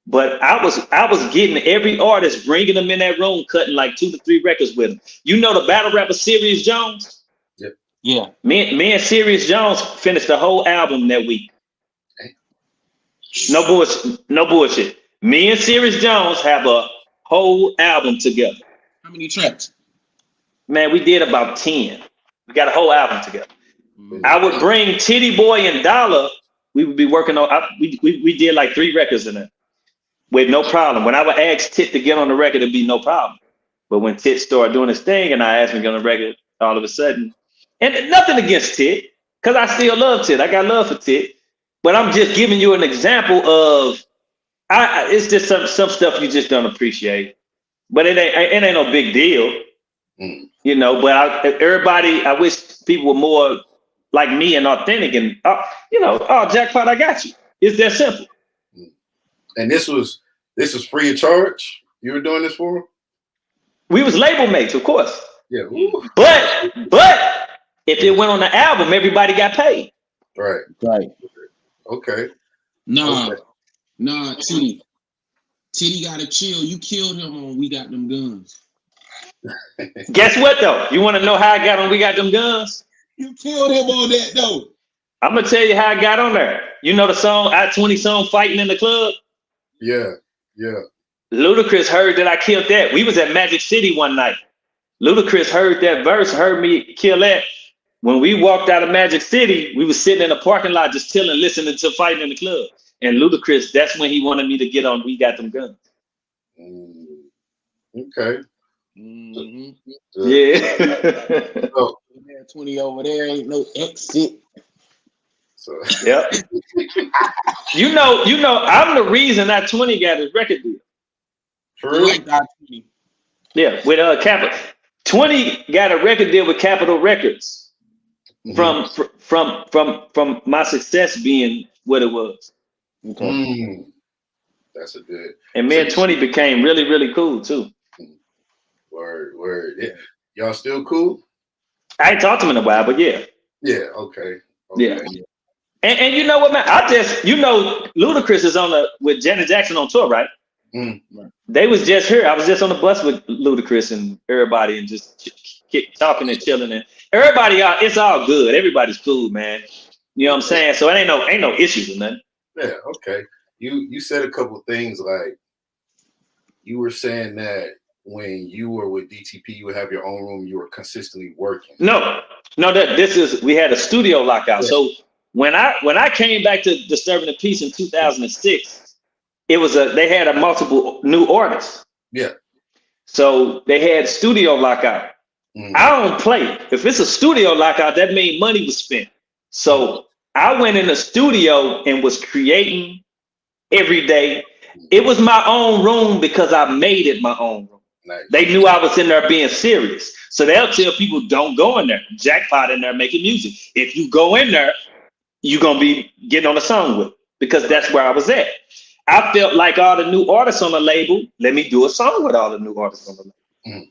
But I was getting every artist, bringing them in that room, cutting like 2 to 3 records with them. You know the battle rapper Serious Jones? Yeah. Me and Serious Jones finished the whole album that week. No bullshit. Me and Serious Jones have a whole album together. How many tracks? Man, we did about 10. We got a whole album together. I would bring Titty Boy and Dollar. We would be working on. We did like 3 records in it with no problem. When I would ask Tit to get on the record, it'd be no problem. But when Tit started doing his thing, and I asked him to get on the record, all of a sudden, and nothing against Tit, because I still love Tit. I got love for Tit, but I'm just giving you an example of. It's just some stuff you just don't appreciate, but it ain't no big deal, you know. But everybody, I wish people were more like me and authentic, and Jackpot, I got you. It's that simple. And this was free of charge. You were doing this for? We was label mates, of course. Yeah. But if it went on the album, everybody got paid. Right. Okay. Nah, Titty gotta chill. You killed him on We Got Them Guns. Guess what though? You want to know how I got on We Got Them Guns? You killed him on that though. I'm gonna tell you how I got on there. You know the song I-20 song Fighting in the Club? Yeah. Ludacris heard that I killed that. We was at Magic City one night. Ludacris heard that verse, heard me kill that. When we walked out of Magic City, we was sitting in the parking lot just chilling, listening to Fighting in the Club. And Ludacris, that's when he wanted me to get on We Got Them Guns. Okay. Mm-hmm. Yeah. So, 20 over there ain't no exit. So. Yep. you know, I'm the reason that 20 got his record deal. For real? Like that 20. Yeah, with Capital. 20 got a record deal with Capitol Records. from my success being what it was. Okay. That's a good. And me and 20 became really, really cool too. Word. Yeah. Y'all still cool? I ain't talked to him in a while, but yeah. Yeah. Okay. Yeah. And you know what, man? Ludacris is with Janet Jackson on tour, right? They was just here. I was just on the bus with Ludacris and everybody, and just talking and chilling, and everybody. It's all good. Everybody's cool, man. You know what I'm saying? So it ain't no issues with nothing. Yeah. Okay. You said a couple things, like you were saying that when you were with DTP, you would have your own room. You were consistently working. No. We had a studio lockout. Yeah. So when I came back to Disturbing the Peace in 2006, they had a multiple new artists. Yeah. So they had studio lockout. I don't play. If it's a studio lockout, that means money was spent. So I went in the studio and was creating every day. It was my own room because I made it my own room. Nice. They knew I was in there being serious. So they'll tell people, don't go in there. Jackpot in there making music. If you go in there, you're going to be getting on a song with, because that's where I was at. I felt like all the new artists on the label, let me do a song with all the new artists on the label.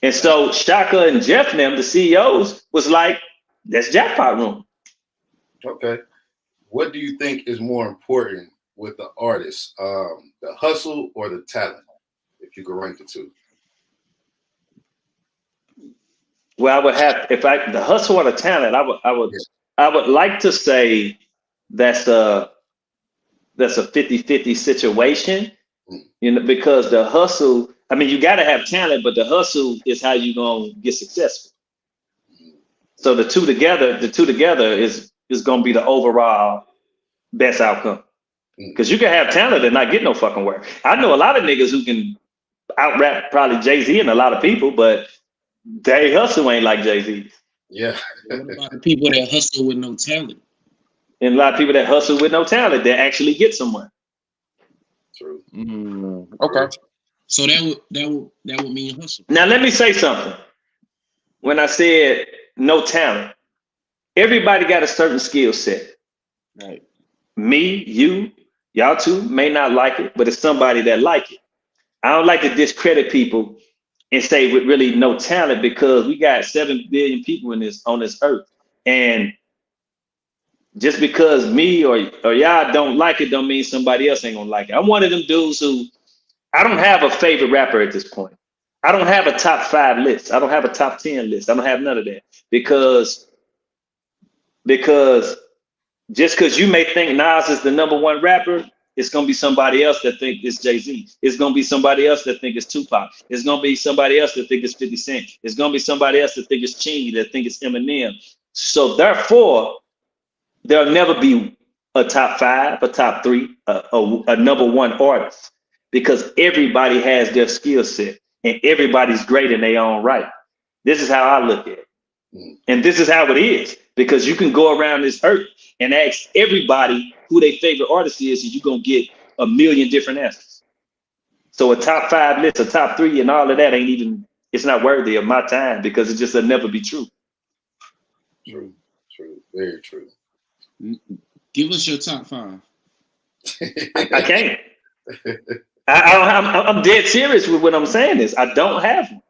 And so Shaka and Jeff and them, the CEOs, was like, that's Jackpot room. Okay. What do you think is more important with the artist, the hustle or the talent, if you could rank the two? Well, I would have, the hustle or the talent, I would like to say that's a 50-50 situation, because the hustle, I mean, you got to have talent, but the hustle is how you going to get successful. So the two together is going to be the overall best outcome. Because you can have talent and not get no fucking work. I know a lot of niggas who can out-rap probably Jay-Z and a lot of people, but they hustle ain't like Jay-Z. Yeah. What about the people that hustle with no talent? And a lot of people that hustle with no talent, they actually get somewhere. True. Okay. So that would mean hustle. Now let me say something. When I said no talent, everybody got a certain skill set. Right. Me, you, y'all two may not like it, but it's somebody that like it. I don't like to discredit people and say with really no talent, because we got 7 billion people on this earth. And just because me or y'all don't like it don't mean somebody else ain't gonna like it. I'm one of them dudes who, I don't have a favorite rapper at this point. I don't have a top 5 list. I don't have a top 10 list. I don't have none of that. Because just because you may think Nas is the #1 rapper, it's going to be somebody else that think it's Jay-Z. It's going to be somebody else that think it's Tupac. It's going to be somebody else that think it's 50 Cent. It's going to be somebody else that think it's Chingy, that think it's Eminem. So therefore, there'll never be a top 5, a top 3, a #1 artist, because everybody has their skill set and everybody's great in their own right. This is how I look at it. And this is how it is, because you can go around this earth and ask everybody who their favorite artist is, and you're going to get a million different answers. So a top 5 list, a top 3 and all of that it's not worthy of my time, because it just will never be true. True, very true. Give us your top 5. I can't. I'm dead serious with what I'm saying is I don't have one.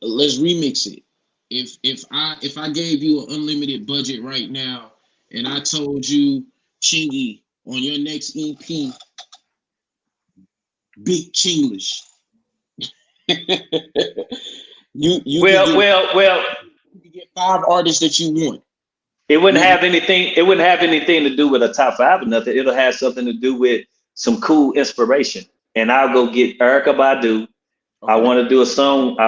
Let's remix it. If I gave you an unlimited budget right now and I told you, Chingy, on your next EP, big Chinglish. you could get 5 artists that you want. It wouldn't have anything to do with a top 5 or nothing. It'll have something to do with some cool inspiration. And I'll go get Erykah Badu. Okay. I want to do a song. I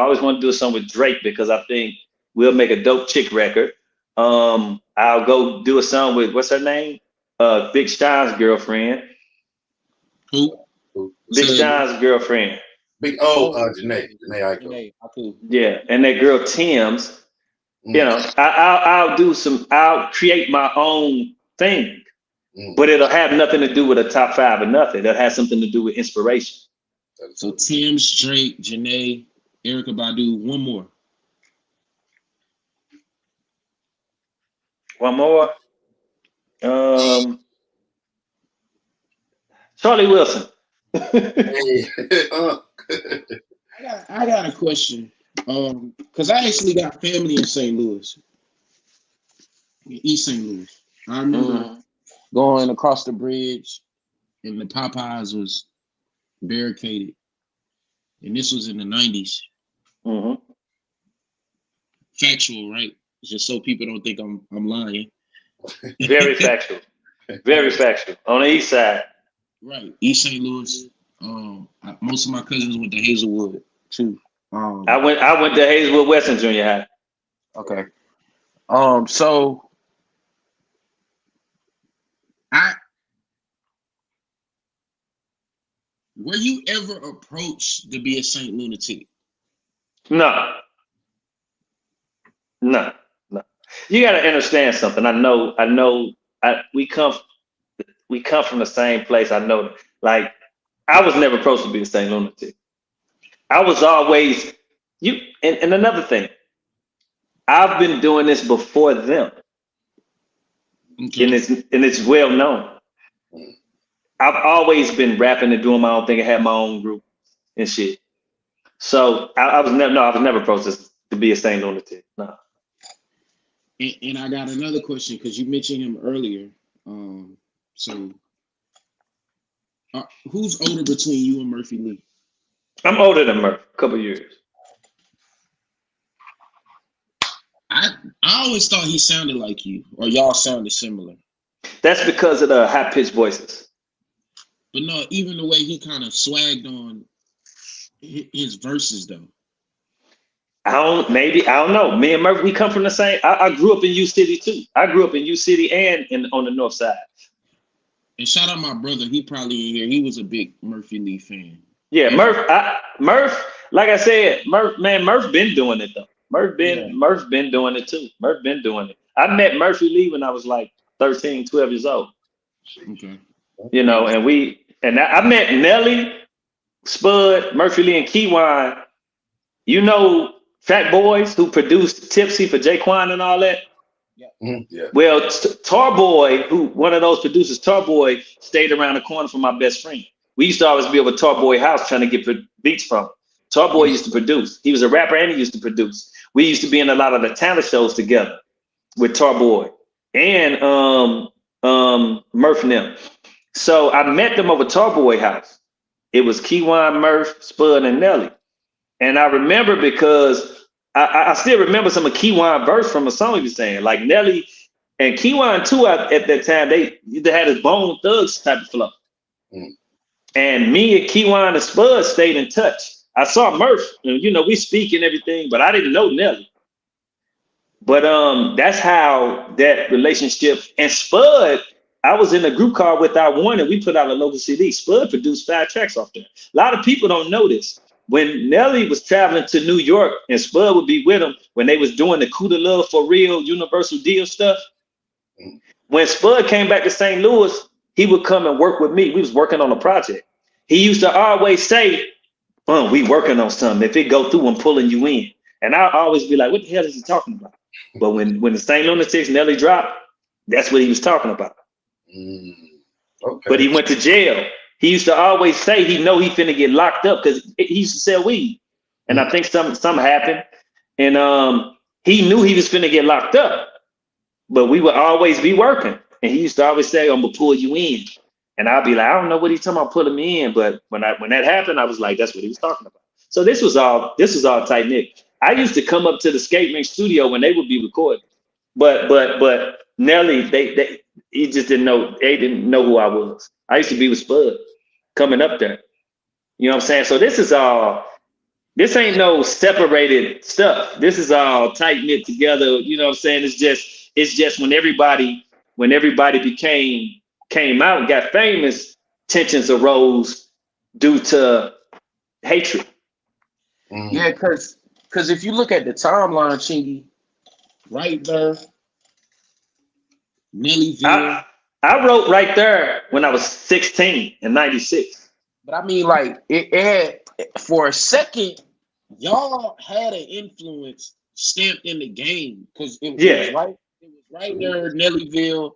always want to do a song with Drake, because I think we'll make a dope chick record. I'll go do a song with, what's her name? Big Stein's girlfriend. Who? Big Stein's girlfriend. Janae Aiko. Yeah, and that girl Tim's. You know, I'll create my own thing, but it'll have nothing to do with a top 5 or nothing. It'll have something to do with inspiration. So Tim's, Drake, Janae, Erykah Badu. One more. One more. Charlie Wilson. I got a question. Because I actually got family in St. Louis, East St. Louis. I remember going across the bridge, and the Popeyes was barricaded, and this was in the 90s. Factual, right? Just so people don't think I'm lying. Very factual. Very factual. On the east side. Right. East St. Louis. Most of my cousins went to Hazelwood too. I went to Hazelwood Western Junior High. Okay. So were you ever approached to be a Saint Lunatic? No. You got to understand something. I know. We come from the same place. I know. Like, I was never approached to be a Saint Lunatic. I was always and another thing. I've been doing this before them, and it's well known. I've always been rapping and doing my own thing. I had my own group and shit. So I was never approached to be a Saint Lunatic. No. And I got another question because you mentioned him earlier. Who's older between you and Murphy Lee? I'm older than Murph, a couple years. I always thought he sounded like you, or y'all sounded similar. That's because of the high-pitched voices. But no, even the way he kind of swagged on his verses, though. I don't know. Me and Murph, we come from the same. I grew up in U City too. I grew up in U City and on the north side. And shout out my brother. He probably in here. He was a big Murphy Lee fan. Yeah, Murph. Like I said, Murph been doing it though. Murph been doing it too. Murph been doing it. I met Murphy Lee when I was like 13, 12 years old. Okay. You know, and I met Nelly, Spud, Murphy Lee, and Keywan. You know, Fat Boys who produced Tipsy for Jaquan and all that. Yeah. Well, Tarboy, who one of those producers, Tarboy, stayed around the corner from my best friend. We used to always be over Tarboy house trying to get beats from him. Tarboy used to produce. He was a rapper and he used to produce. We used to be in a lot of the talent shows together with Tarboy and Murph and them. So I met them over Tarboy house. It was Keywan, Murph, Spud, and Nelly. And I remember because I still remember some of Keywan verse from a song he was saying. Like Nelly and Keywan too at that time, they had this Bone Thugs type of flow. And me and Keywan and Spud stayed in touch. I saw Murph, and you know, we speak and everything, but I didn't know Nelly. But that's how that relationship. And Spud, I was in a group called Without One, and we put out a local CD. Spud produced 5 tracks off there. A lot of people don't know this. When Nelly was traveling to New York and Spud would be with him when they was doing the Coup de Love for Real Universal Deal stuff, when Spud came back to St. Louis, he would come and work with me. We was working on a project. He used to always say, we working on something. If it go through, I'm pulling you in. And I'll always be like, what the hell is he talking about? But when the St. Lunatics Nelly dropped, that's what he was talking about. Okay. But he went to jail. He used to always say he finna get locked up because he used to sell weed. And I think something happened. And he knew he was finna get locked up. But we would always be working. And he used to always say, I'm gonna pull you in. And I'd be like, I don't know what he's talking about pulling me in. But when that happened, I was like, that's what he was talking about. So this was all tight knit. I used to come up to the Skate Rink studio when they would be recording. But Nelly, he just didn't know, they didn't know who I was. I used to be with Spud coming up there. You know what I'm saying? So this ain't no separated stuff. This is all tight knit together. You know what I'm saying? It's just when everybody came out and got famous, tensions arose due to hatred. Yeah, because if you look at the timeline, Chingy, right there, Nellyville. I wrote right there when I was 16 in '96. But I mean, like, it had, for a second, y'all had an influence stamped in the game because it was right there, Nellyville,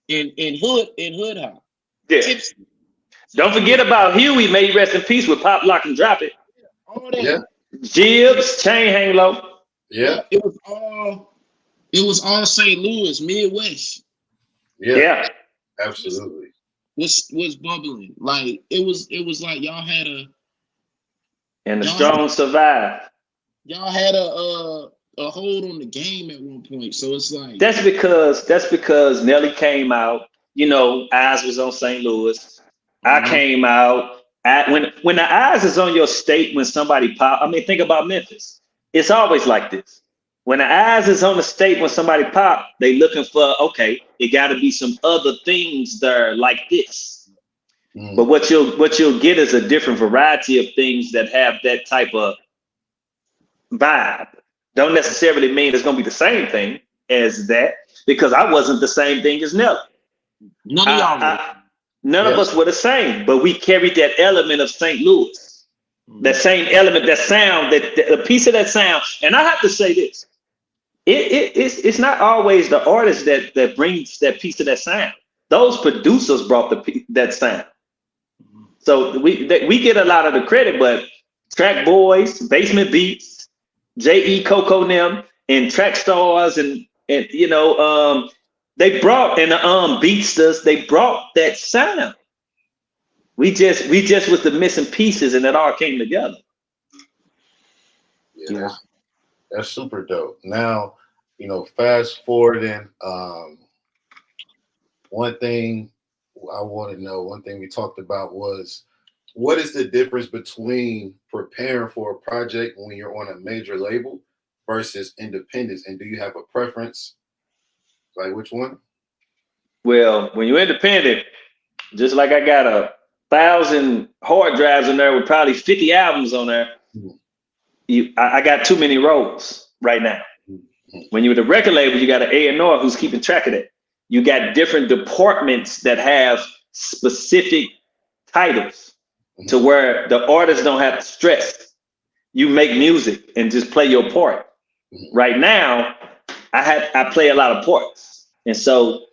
in Hood Hop. Yeah. Tipsy. Don't forget about Huey, may he rest in peace, with Pop, Lock, and Drop It. All that. Yeah. Jibs, Chain Hang Low. Yeah. It was all St. Louis, Midwest. Yeah. Absolutely. Was bubbling. Like it was like y'all had and the strong survive. Y'all had a hold on the game at one point. So it's like that's because Nelly came out, eyes was on St. Louis. I came out when the eyes is on your state, when somebody pop. I mean, think about Memphis. It's always like this. When the eyes is on the state, when somebody pop, they looking for, okay, it got to be some other things there like this. But what you'll get is a different variety of things that have that type of vibe. Don't necessarily mean it's going to be the same thing as that, because I wasn't the same thing as Nelly. None of y'all. None of us were the same, but we carried that element of St. Louis, that same element, that sound, that a piece of that sound. And I have to say this: it's not always the artist that brings that piece of that sound. Those producers brought that sound. So we get a lot of the credit, but Track Boys, Basement Beats, J.E. Coco them, and Track Stars, and they brought, and the Beatsters, they brought that sound. We just was the missing pieces, and it all came together. Yeah. That's super dope. Now, fast forwarding, one thing I want to know, one thing we talked about was, what is the difference between preparing for a project when you're on a major label versus independence? And do you have a preference? Like which one? Well, when you're independent, just like I got 1,000 hard drives in there with probably 50 albums on there, I got too many roles right now. When you're with a record label, you got an A&R who's keeping track of that. You got different departments that have specific titles to where the artists don't have to stress. You make music and just play your part. Right now, I play a lot of parts, and so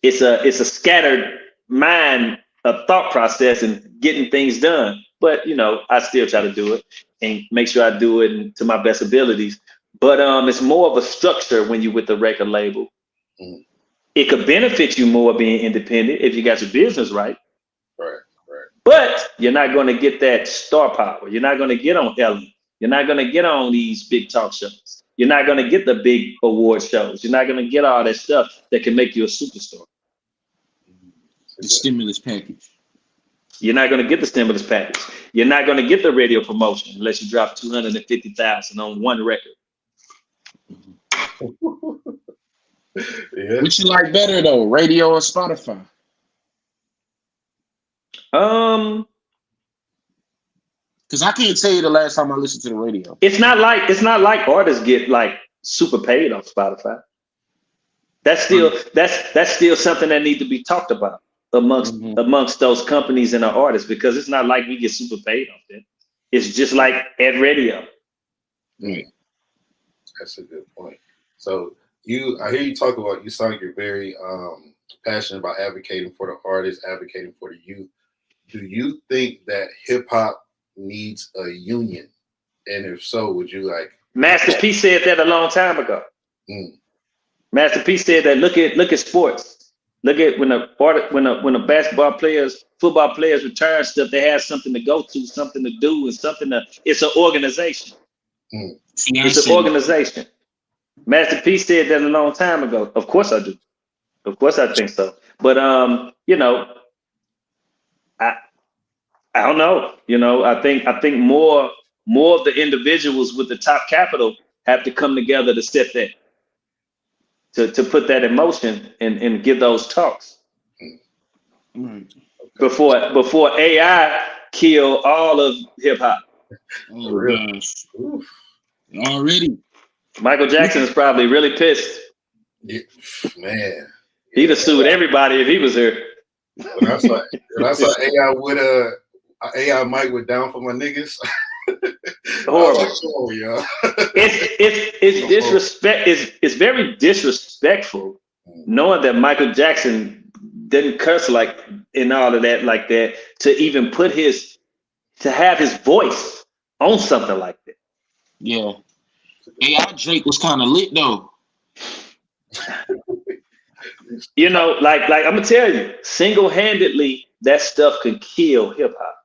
it's a scattered mind of thought process and getting things done. But I still try to do it and make sure I do it to my best abilities. But it's more of a structure when you're with the record label. It could benefit you more being independent if you got your business right. Right. But you're not going to get that star power. You're not going to get on Ellen. You're not going to get on these big talk shows. You're not going to get the big award shows. You're not going to get all that stuff that can make you a superstar. The stimulus package. You're not going to get the stimulus package. You're not going to get the radio promotion unless you drop $250,000 on one record. Yeah. Which you like better though, radio or Spotify? Because I can't tell you the last time I listened to the radio. It's not like artists get like super paid on Spotify. That's still something that needs to be talked about amongst those companies and the artists, because it's not like we get super paid off that. It's just like at radio. Right. That's a good point. So I hear you talk about, you sound like you're very passionate about advocating for the artists, advocating for the youth. Do you think that hip hop needs a union? And if so, would you like? Master P said that a long time ago. Master P said that. Look at sports. Look at when the basketball players, football players return stuff, they have something to go to, something to do, and it's an organization. It's an organization. Master P said that a long time ago. Of course I do. Of course I think so. But I don't know. I think more of the individuals with the top capital have to come together to set that, to put that in motion and give those talks. Before AI kill all of hip hop. Oh gosh. Already. Michael Jackson is probably really pissed. Yeah, man. He'd have sued everybody if he was here. When I saw AI with AI Mike with Down for My Niggas. Horrible. It's disrespect. It's very disrespectful knowing that Michael Jackson didn't curse like in all of that like that to even to have his voice on something like that. Yeah. AI Drake was kind of lit though. You know, like I'm gonna tell you, single-handedly, that stuff can kill hip hop.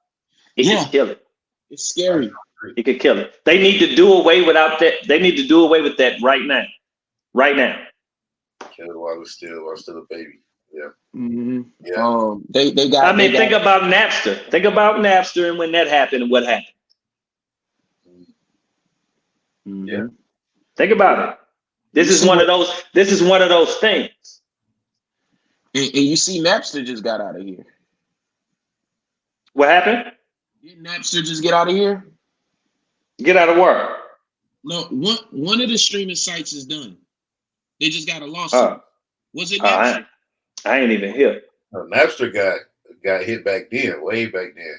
It can kill it. It's scary. It could kill it. They need to do away without that. They need to do away with that right now. Right now. Kill it while it's still a baby. Yeah. Mm-hmm. Yeah. They got. I mean, think about Napster. Think about Napster and when that happened and what happened. Mm-hmm. Yeah. Think about it. This is one of those things. And you see, Napster just got out of here. What happened? Didn't Napster just get out of here? Get out of work. No, one of the streaming sites is done. They just got a lawsuit. Was it Napster? I ain't even here. Napster got hit back then, way back then.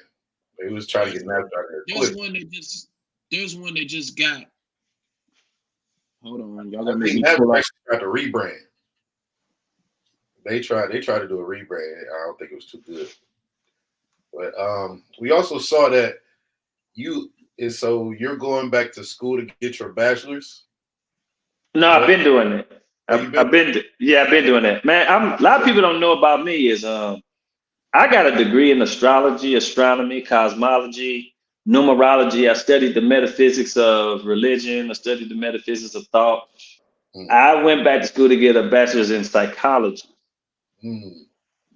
They was trying to get Napster out there. There's one that just got. Hold on, y'all gotta I make think me Napster pull up. actually tried to rebrand. They tried to do a rebrand. I don't think it was too good. But we also saw that so you're going back to school to get your bachelor's? No, I've been doing it. I've been doing that. Man, a lot of people don't know about me is I got a degree in astrology, astronomy, cosmology, numerology. I studied the metaphysics of religion. I studied the metaphysics of thought. I went back to school to get a bachelor's in psychology.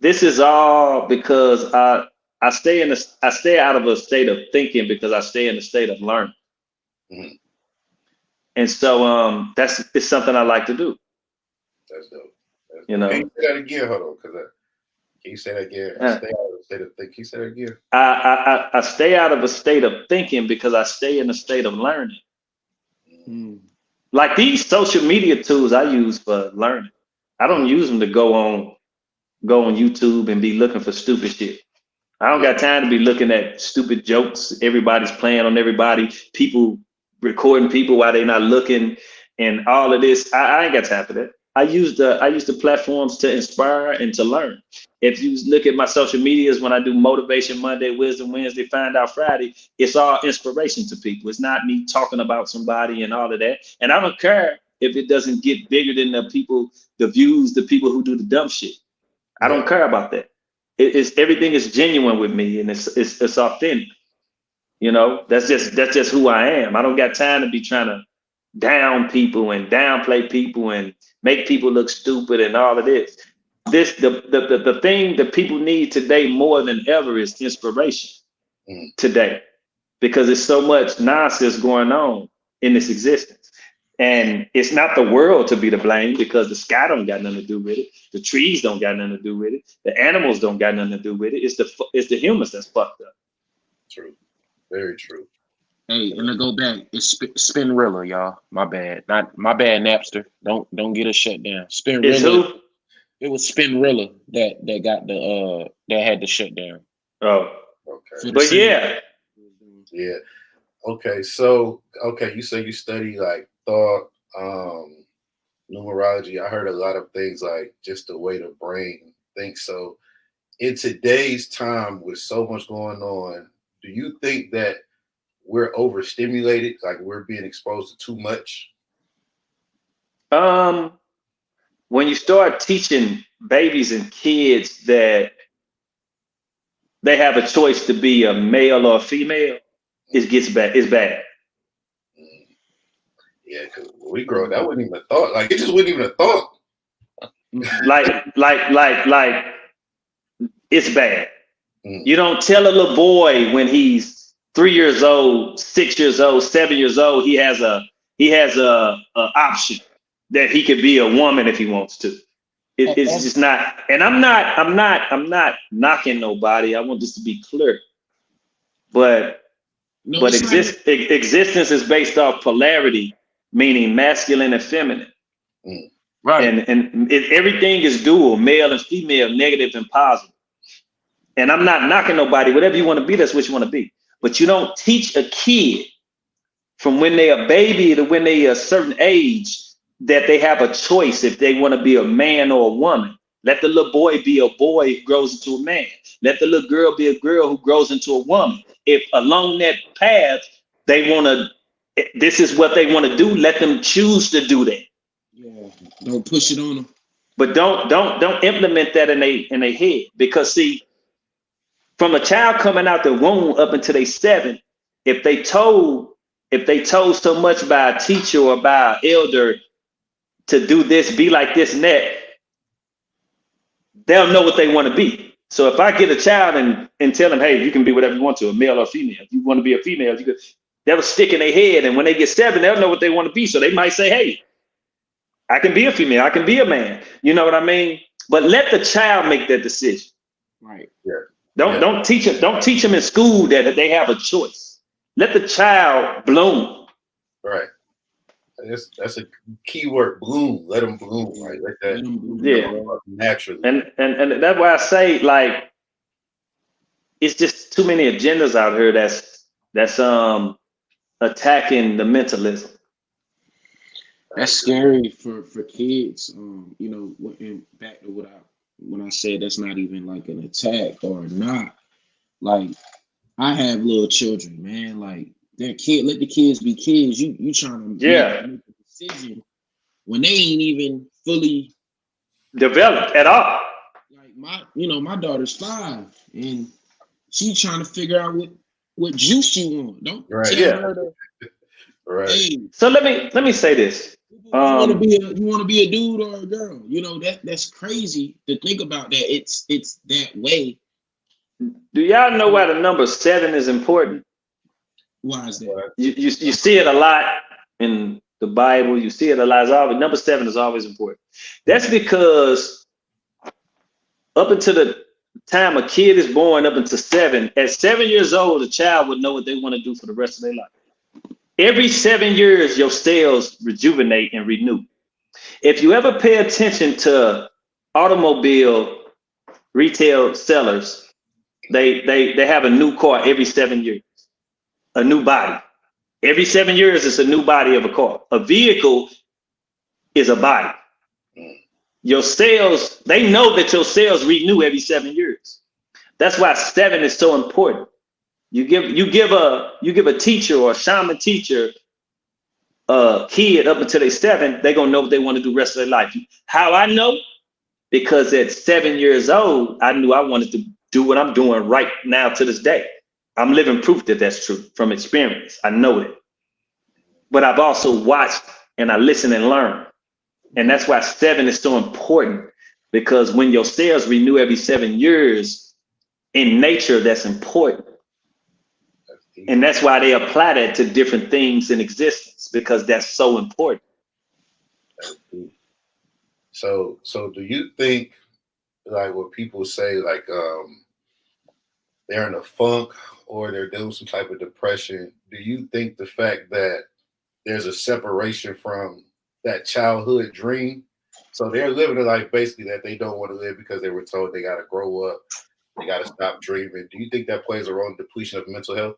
This is all because I stay out of a state of thinking because I stay in a state of learning. And so it's something I like to do. That's dope. You know. Can you say that again? Hold on, can you say that again? Stay out of a state of thinking. Can you say that again? I stay out of a state of thinking because I stay in a state of learning. Like these social media tools I use for learning. I don't use them to go on YouTube and be looking for stupid shit. I don't got time to be looking at stupid jokes. Everybody's playing on everybody. People recording people while they're not looking, and all of this. I ain't got time for that. I use the platforms to inspire and to learn. If you look at my social medias, when I do Motivation Monday, Wisdom Wednesday, Find Out Friday, it's all inspiration to people. It's not me talking about somebody and all of that. And I don't care if it doesn't get bigger than the views, the people who do the dumb shit. I don't care about that. Everything is genuine with me, and it's authentic. You know, that's just who I am. I don't got time to be trying to down people and downplay people and make people look stupid and all of this. The thing that people need today more than ever is inspiration today, because there's so much nonsense going on in this existence. And it's not the world to be to blame, because the sky don't got nothing to do with it. The trees don't got nothing to do with it. The animals don't got nothing to do with it. It's the humans that's fucked up. True. Very true. Hey, and to go back, it's Spinrilla, y'all. My bad. Not my bad, Napster. Don't get us shut down. Spinrilla. It's who? It was Spinrilla that got that had to shut down. Oh, okay. But yeah. Okay. So you say you study like thought, numerology. I heard a lot of things like just the way the brain thinks. So in today's time with so much going on, do you think that we're overstimulated, like we're being exposed to too much? When you start teaching babies and kids that they have a choice to be a male or a female, it gets bad. It's bad. Yeah, because when we grow up, that wasn't even a thought. Like it just wasn't even a thought. like it's bad. You don't tell a little boy when he's 3 years old, 6 years old, 7 years old, he has a option that he could be a woman if he wants to. It's just not. And I'm not knocking nobody. I want this to be clear. But existence is based off polarity, meaning masculine and feminine. Right. And everything is dual, male and female, negative and positive. And I'm not knocking nobody. Whatever you want to be, that's what you want to be. But you don't teach a kid from when they're a baby to when they're a certain age that they have a choice if they want to be a man or a woman. Let the little boy be a boy who grows into a man. Let the little girl be a girl who grows into a woman. If along that path they want to, this is what they want to do, let them choose to do that. Yeah, don't push it on them. But don't implement that in their head, because see, from a child coming out the womb up until they 7, if they told so much by a teacher or by an elder to do this, be like this and that, they'll know what they want to be. So if I get a child and tell them, hey, you can be whatever you want to, a male or female. If you want to be a female, you could. That'll stick in their head, and when they get 7, they'll know what they want to be. So they might say, hey, I can be a female, I can be a man. You know what I mean? But let the child make that decision. Right. Yeah. Don't teach them in school that they have a choice. Let the child bloom. Right. That's a key word, bloom. Let them bloom, right? Let that naturally. And that's why I say, like, it's just too many agendas out here that's attacking the mentalism. That's scary for kids. You know, and back to when I said that's not even like an attack or not. Like, I have little children, man. Like, let the kids be kids. You trying to make a decision when they ain't even fully developed at all. Like my daughter's 5 and she trying to figure out what juice she want. Don't tell her to. Right. Hey, so let me say this. You want to be a dude or a girl? You know, that's crazy to think about that. It's that way. Do y'all know why the number 7 is important? Why is that? You see it a lot in the Bible. You see it a lot. It's always, number 7 is always important. That's because up until the time a kid is born, up until 7, at 7 years old, a child would know what they want to do for the rest of their life. Every 7 years, your cells rejuvenate and renew. If you ever pay attention to automobile retail sellers, they have a new car every 7 years, a new body. Every 7 years, it's a new body of a car. A vehicle is a body. Your cells, they know that your cells renew every 7 years. That's why 7 is so important. You give a teacher or a shaman teacher a kid up until they're 7, they're gonna know what they want to do the rest of their life. How I know? Because at 7 years old, I knew I wanted to do what I'm doing right now to this day. I'm living proof that that's true from experience. I know it. But I've also watched and I listen and learn. And that's why 7 is so important, because when your cells renew every 7 years, in nature, that's important. And that's why they apply that to different things in existence, because that's so important. So do you think, like, what people say, like, they're in a funk or they're doing some type of depression, do you think the fact that there's a separation from that childhood dream, so they're living a life basically that they don't want to live because they were told they got to grow up, they got to stop dreaming, do you think that plays a role in depletion of mental health?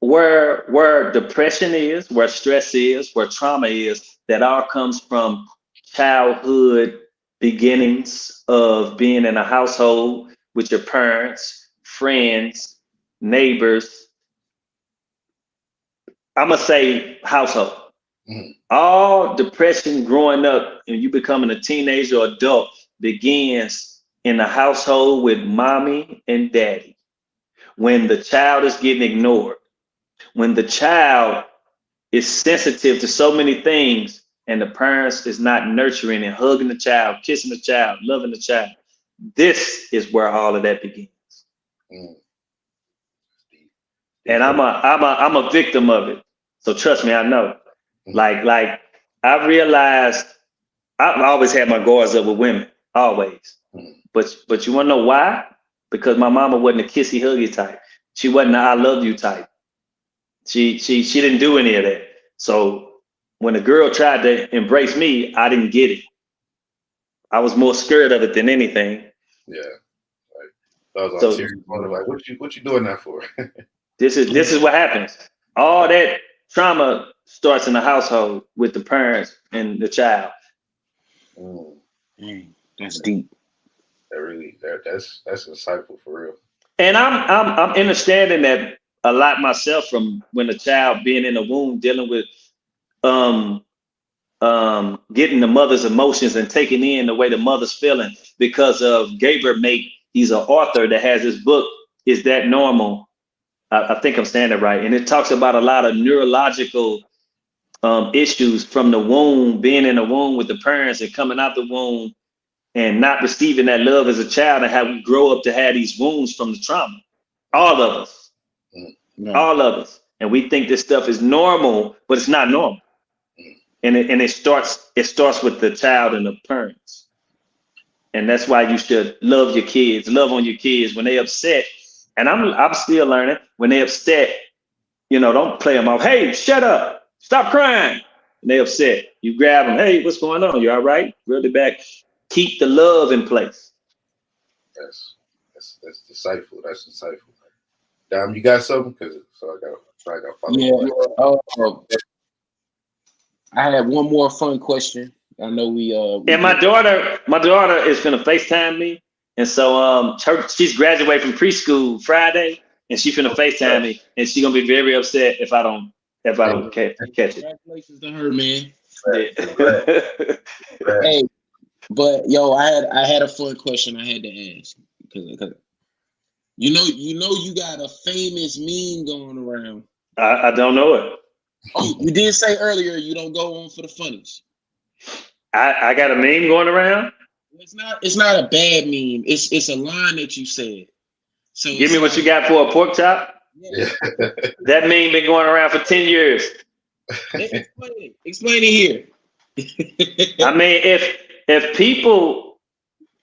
Where depression is, where stress is, where trauma is, that all comes from childhood beginnings of being in a household with your parents, friends, neighbors. I'm gonna say household. Mm-hmm. All depression growing up and you becoming a teenager or adult begins in the household with mommy and daddy. When the child is getting ignored, when the child is sensitive to so many things and the parents is not nurturing and hugging the child, kissing the child, loving the child, this is where all of that begins. Mm. And I'm a victim of it. So trust me, I know. Like I realized I've always had my guards up with women, always. But you want to know why? Because my mama wasn't a kissy huggy type. She wasn't an I love you type. She didn't do any of that. So when a girl tried to embrace me, I didn't get it. I was more scared of it than anything. Yeah. Like, I was on serious mode, like, what you doing that for? This is what happens. All that trauma starts in the household with the parents and the child. That's deep. That's insightful for real. And I'm understanding that a lot myself from when a child being in the womb dealing with getting the mother's emotions and taking in the way the mother's feeling because of Gabriel Mate. He's an author that has this book, Is That Normal? I think I'm saying it right. And it talks about a lot of neurological issues from the womb, being in the womb with the parents and coming out the womb and not receiving that love as a child and how we grow up to have these wounds from the trauma. All of us. All of us. And we think this stuff is normal, but it's not normal. And it starts with the child and the parents. And that's why you should love your kids, love on your kids when they upset. And I'm still learning. When they upset, don't play them off. Hey, shut up. Stop crying. And they upset. You grab them. Hey, what's going on? You all right? Reel it back. Keep the love in place. That's insightful. That's insightful. Dom, you got something? I got follow. Yeah. I have one more fun question. I know we and my daughter is gonna FaceTime me, and so she's graduating from preschool Friday, and she's gonna FaceTime me, and she's gonna be very upset if I don't catch it. Congratulations to her, man. Yeah. Hey, but yo, I had a fun question I had to ask because you got a famous meme going around. I don't know it. Oh, you did say earlier you don't go on for the funnies. I got a meme going around. It's not a bad meme. It's a line that you said. So give me what you got for a pork chop. Yeah. That meme been going around for 10 years. Explain it here. I mean, if people,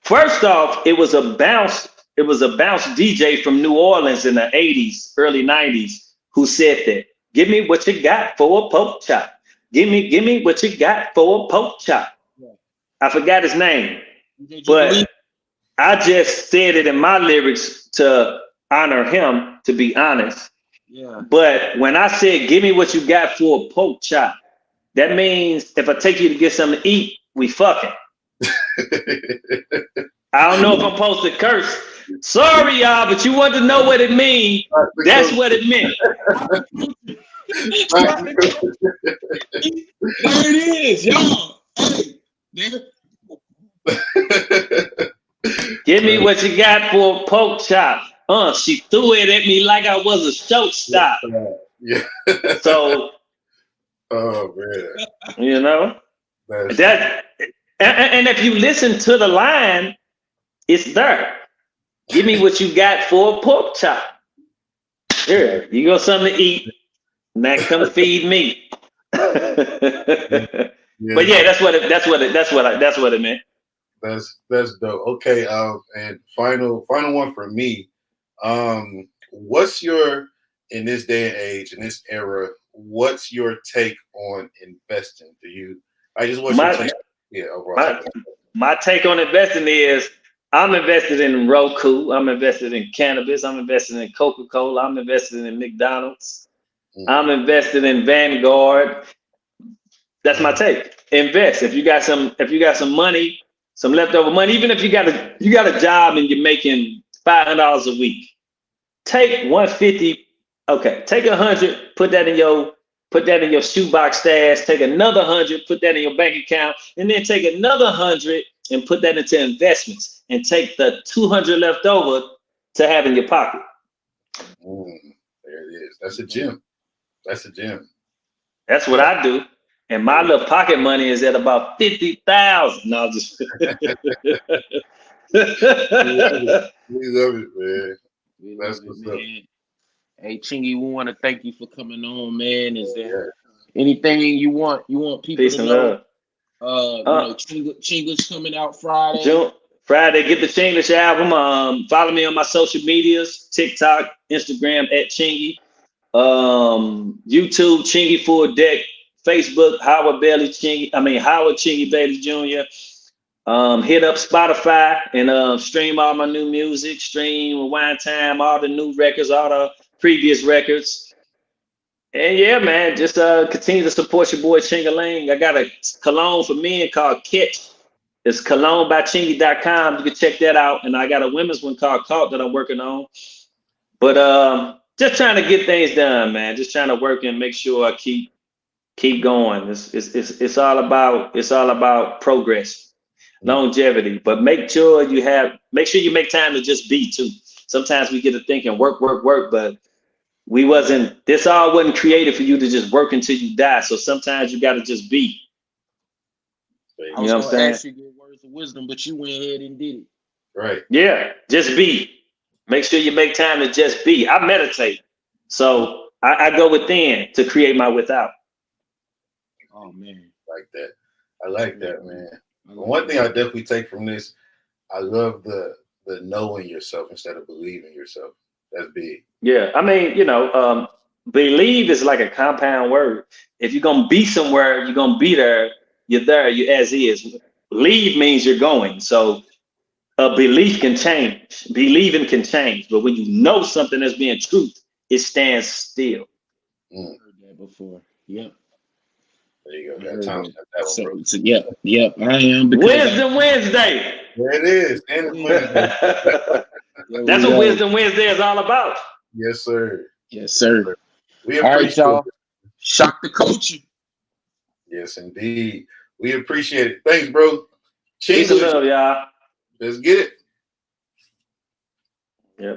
first off, it was a bounce DJ from New Orleans in the 80s, early 90s, who said that. Give me what you got for a pork chop. Give me what you got for a pork chop. Yeah. I forgot his name, but I just said it in my lyrics to honor him, to be honest. Yeah. But when I said, give me what you got for a pork chop, that means if I take you to get something to eat, we fucking. I don't know if I'm supposed to curse. Sorry, y'all, but you want to know what it means. That's what it meant. There it is, y'all. Give me what you got for a pork chop. She threw it at me like I was a shortstop. Yeah. So, oh man, that. And if you listen to the line, it's there. Give me what you got for a pork chop. Here, you got something to eat. Now come feed me. Yeah. But yeah, that's what it meant. That's dope. Okay, and final one for me. What's your, in this day and age, in this era, what's your take on investing? My take on investing is I'm invested in Roku, I'm invested in cannabis, I'm invested in Coca-Cola, I'm invested in McDonald's. I'm invested in Vanguard. That's my take. Invest. If you got some money, some leftover money, even if you got a job and you're making $500 a week, take $150. Okay, take $100, put that in your shoebox stash. Take another $100, put that in your bank account, and then take another $100 and put that into investments. And take the $200 left over to have in your pocket. There it is. That's a gem. That's what I do. And my little pocket money is at about 50,000. No, just we love it, man. That's what's up. Hey, Chingy, we want to thank you for coming on, man. Is there anything you want people Peace to know? Chinglish coming out Friday. Friday, get the Chinglish album. Follow me on my social medias: TikTok, Instagram at Chingy. YouTube, Chingy Full Deck, Facebook, Howard Chingy Bailey Jr. Hit up Spotify and stream all my new music, stream Wine Time, all the new records, all previous records. And yeah, man, just continue to support your boy Chingaling. I got a cologne for men called Catch. It's cologne by Chingy.com. You can check that out. And I got a women's one called Caught that I'm working on. But just trying to get things done, man. Just trying to work and make sure I keep going. It's all about progress, longevity. But make sure you make time to just be too. Sometimes we get to thinking work, but this all wasn't created for you to just work until you die. So sometimes you got to just be. You know what I'm saying? Ask you good words of wisdom, but you went ahead and did it. Right. Yeah, just be. Make sure you make time to just be. I meditate. So I go within to create my without. Oh, man. Like that. I like that, man. One thing I definitely take from this, I love the knowing yourself instead of believing yourself. That's big. Yeah, I mean, believe is like a compound word. If you're gonna be somewhere, you're gonna be there. You're there. You as is. Believe means you're going. So a belief can change. Believing can change. But when you know something as being truth, it stands still. Heard that before. Yep. There you go. That Yep. I am. Wisdom Wednesday. There it is. And That's what Wisdom Wednesday is all about. Yes, sir. Yes, sir. We all right, y'all. Shock the culture. Yes, indeed. We appreciate it. Thanks, bro. Peace and love, y'all. Let's get it. Yep.